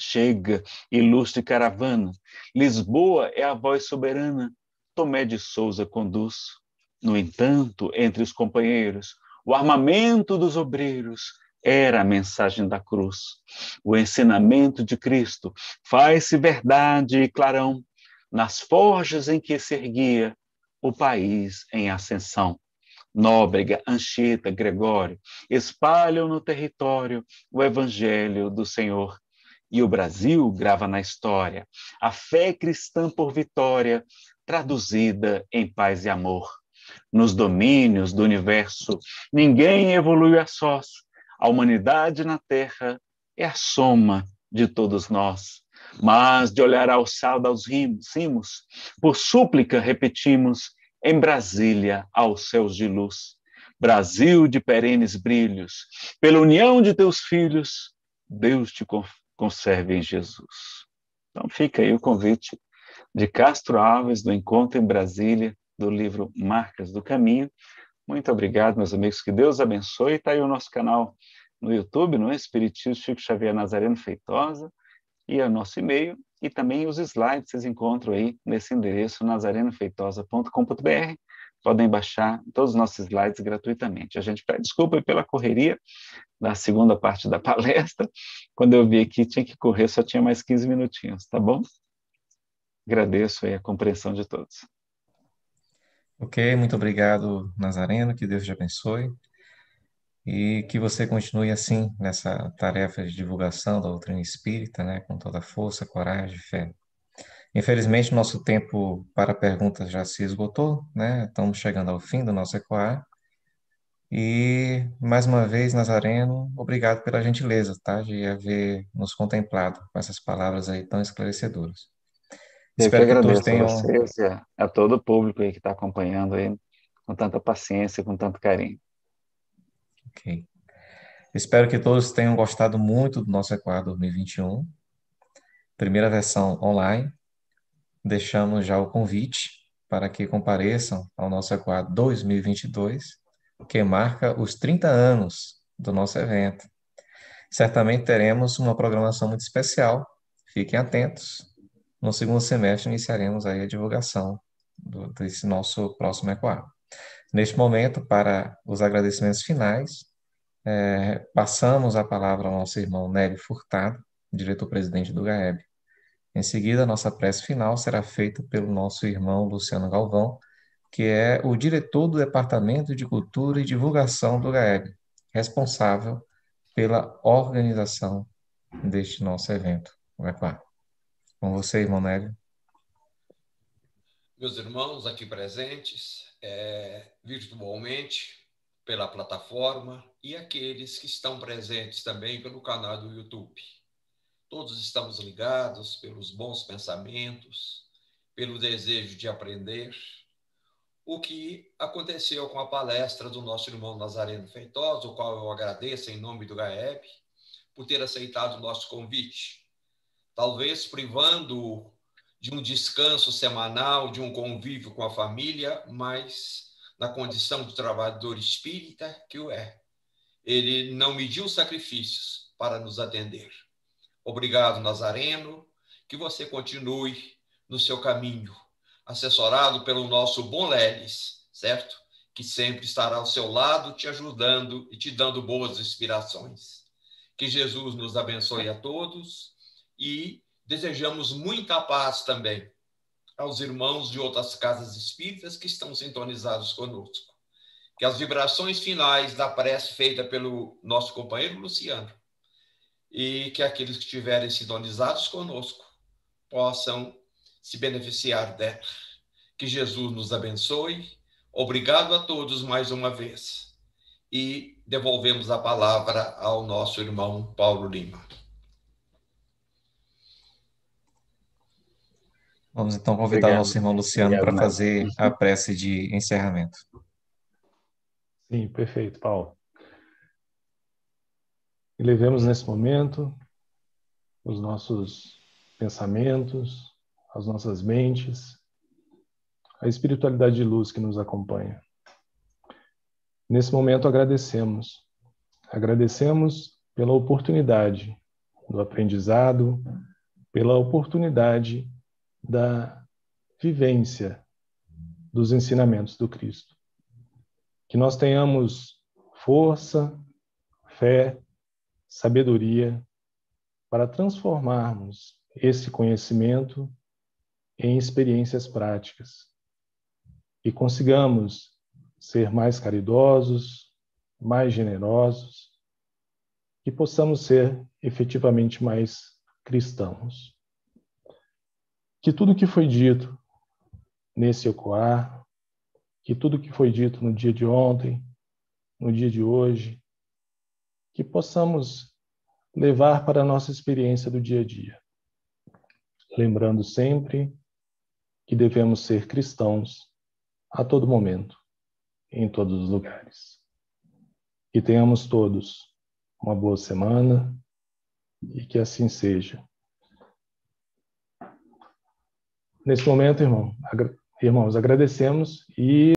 Chega, ilustre caravana, Lisboa é a voz soberana, Tomé de Sousa conduz. No entanto, entre os companheiros, o armamento dos obreiros era a mensagem da cruz. O ensinamento de Cristo faz-se verdade e clarão nas forjas em que se erguia o país em ascensão. Nóbrega, Anchieta, Gregório espalham no território o evangelho do Senhor. E o Brasil grava na história a fé cristã por vitória, traduzida em paz e amor. Nos domínios do universo, ninguém evolui a sós. A humanidade na Terra é a soma de todos nós. Mas de olhar alçado aos cimos, por súplica repetimos, em Brasília aos céus de luz. Brasil de perenes brilhos, pela união de teus filhos, Deus te conserve em Jesus. Então fica aí o convite de Castro Alves, do Encontro em Brasília, do livro Marcas do Caminho. Muito obrigado, meus amigos, que Deus abençoe. Está aí o nosso canal no YouTube, no Espiritismo Chico Xavier Nazareno Feitosa, e o nosso e-mail, e também os slides vocês encontram aí nesse endereço, nazarenofeitosa.com.br. Podem baixar todos os nossos slides gratuitamente. A gente pede desculpa pela correria da segunda parte da palestra. Quando eu vi aqui, tinha que correr, só tinha mais 15 minutinhos, tá bom? Agradeço aí a compreensão de todos. Ok, muito obrigado, Nazareno, que Deus te abençoe e que você continue assim nessa tarefa de divulgação da doutrina espírita, né, com toda a força, coragem e fé. Infelizmente, nosso tempo para perguntas já se esgotou, né? Estamos chegando ao fim do nosso ECOAR. E, mais uma vez, Nazareno, obrigado pela gentileza, tá, de haver nos contemplado com essas palavras aí tão esclarecedoras. Eu que Espero que todos agradeço a tenham. vocês e a todo o público aí que está acompanhando aí com tanta paciência e com tanto carinho. Ok. Espero que todos tenham gostado muito do nosso ECOAR 2021. Primeira versão online. Deixamos já o convite para que compareçam ao nosso ECOAR 2022, que marca os 30 anos do nosso evento. Certamente teremos uma programação muito especial. Fiquem atentos. No segundo semestre iniciaremos aí a divulgação desse nosso próximo ECOAR. Neste momento, para os agradecimentos finais, passamos a palavra ao nosso irmão Nélio Furtado, diretor-presidente do GAEB. Em seguida, a nossa prece final será feita pelo nosso irmão Luciano Galvão, que é o diretor do Departamento de Cultura e Divulgação do GAEB, responsável pela organização deste nosso evento. Vai lá. Com você, irmão Nélio. Meus irmãos aqui presentes, virtualmente, pela plataforma, e aqueles que estão presentes também pelo canal do YouTube. Todos estamos ligados pelos bons pensamentos, pelo desejo de aprender. O que aconteceu com a palestra do nosso irmão Nazareno Feitosa, o qual eu agradeço em nome do GAEB, por ter aceitado o nosso convite. Talvez privando de um descanso semanal, de um convívio com a família, mas na condição de trabalhador espírita que o é. Ele não mediu sacrifícios para nos atender. Obrigado, Nazareno, que você continue no seu caminho, assessorado pelo nosso bom Leles, certo? Que sempre estará ao seu lado, te ajudando e te dando boas inspirações. Que Jesus nos abençoe a todos e desejamos muita paz também aos irmãos de outras casas espíritas que estão sintonizados conosco. Que as vibrações finais da prece feita pelo nosso companheiro Luciano e que aqueles que estiverem sintonizados conosco possam se beneficiar dela. Que Jesus nos abençoe. Obrigado a todos mais uma vez. E devolvemos a palavra ao nosso irmão Paulo Lima. Vamos então convidar o nosso irmão Luciano para fazer a prece de encerramento. Sim, perfeito, Paulo. Elevemos nesse momento os nossos pensamentos, as nossas mentes, a espiritualidade de luz que nos acompanha. Nesse momento agradecemos. Agradecemos pela oportunidade do aprendizado, pela oportunidade da vivência dos ensinamentos do Cristo. Que nós tenhamos força, fé, sabedoria para transformarmos esse conhecimento em experiências práticas e consigamos ser mais caridosos, mais generosos, e possamos ser efetivamente mais cristãos. Que tudo que foi dito nesse ecoar, que tudo que foi dito no dia de ontem, no dia de hoje, que possamos levar para a nossa experiência do dia a dia, lembrando sempre que devemos ser cristãos a todo momento, em todos os lugares. Que tenhamos todos uma boa semana e que assim seja. Nesse momento, irmãos, agradecemos e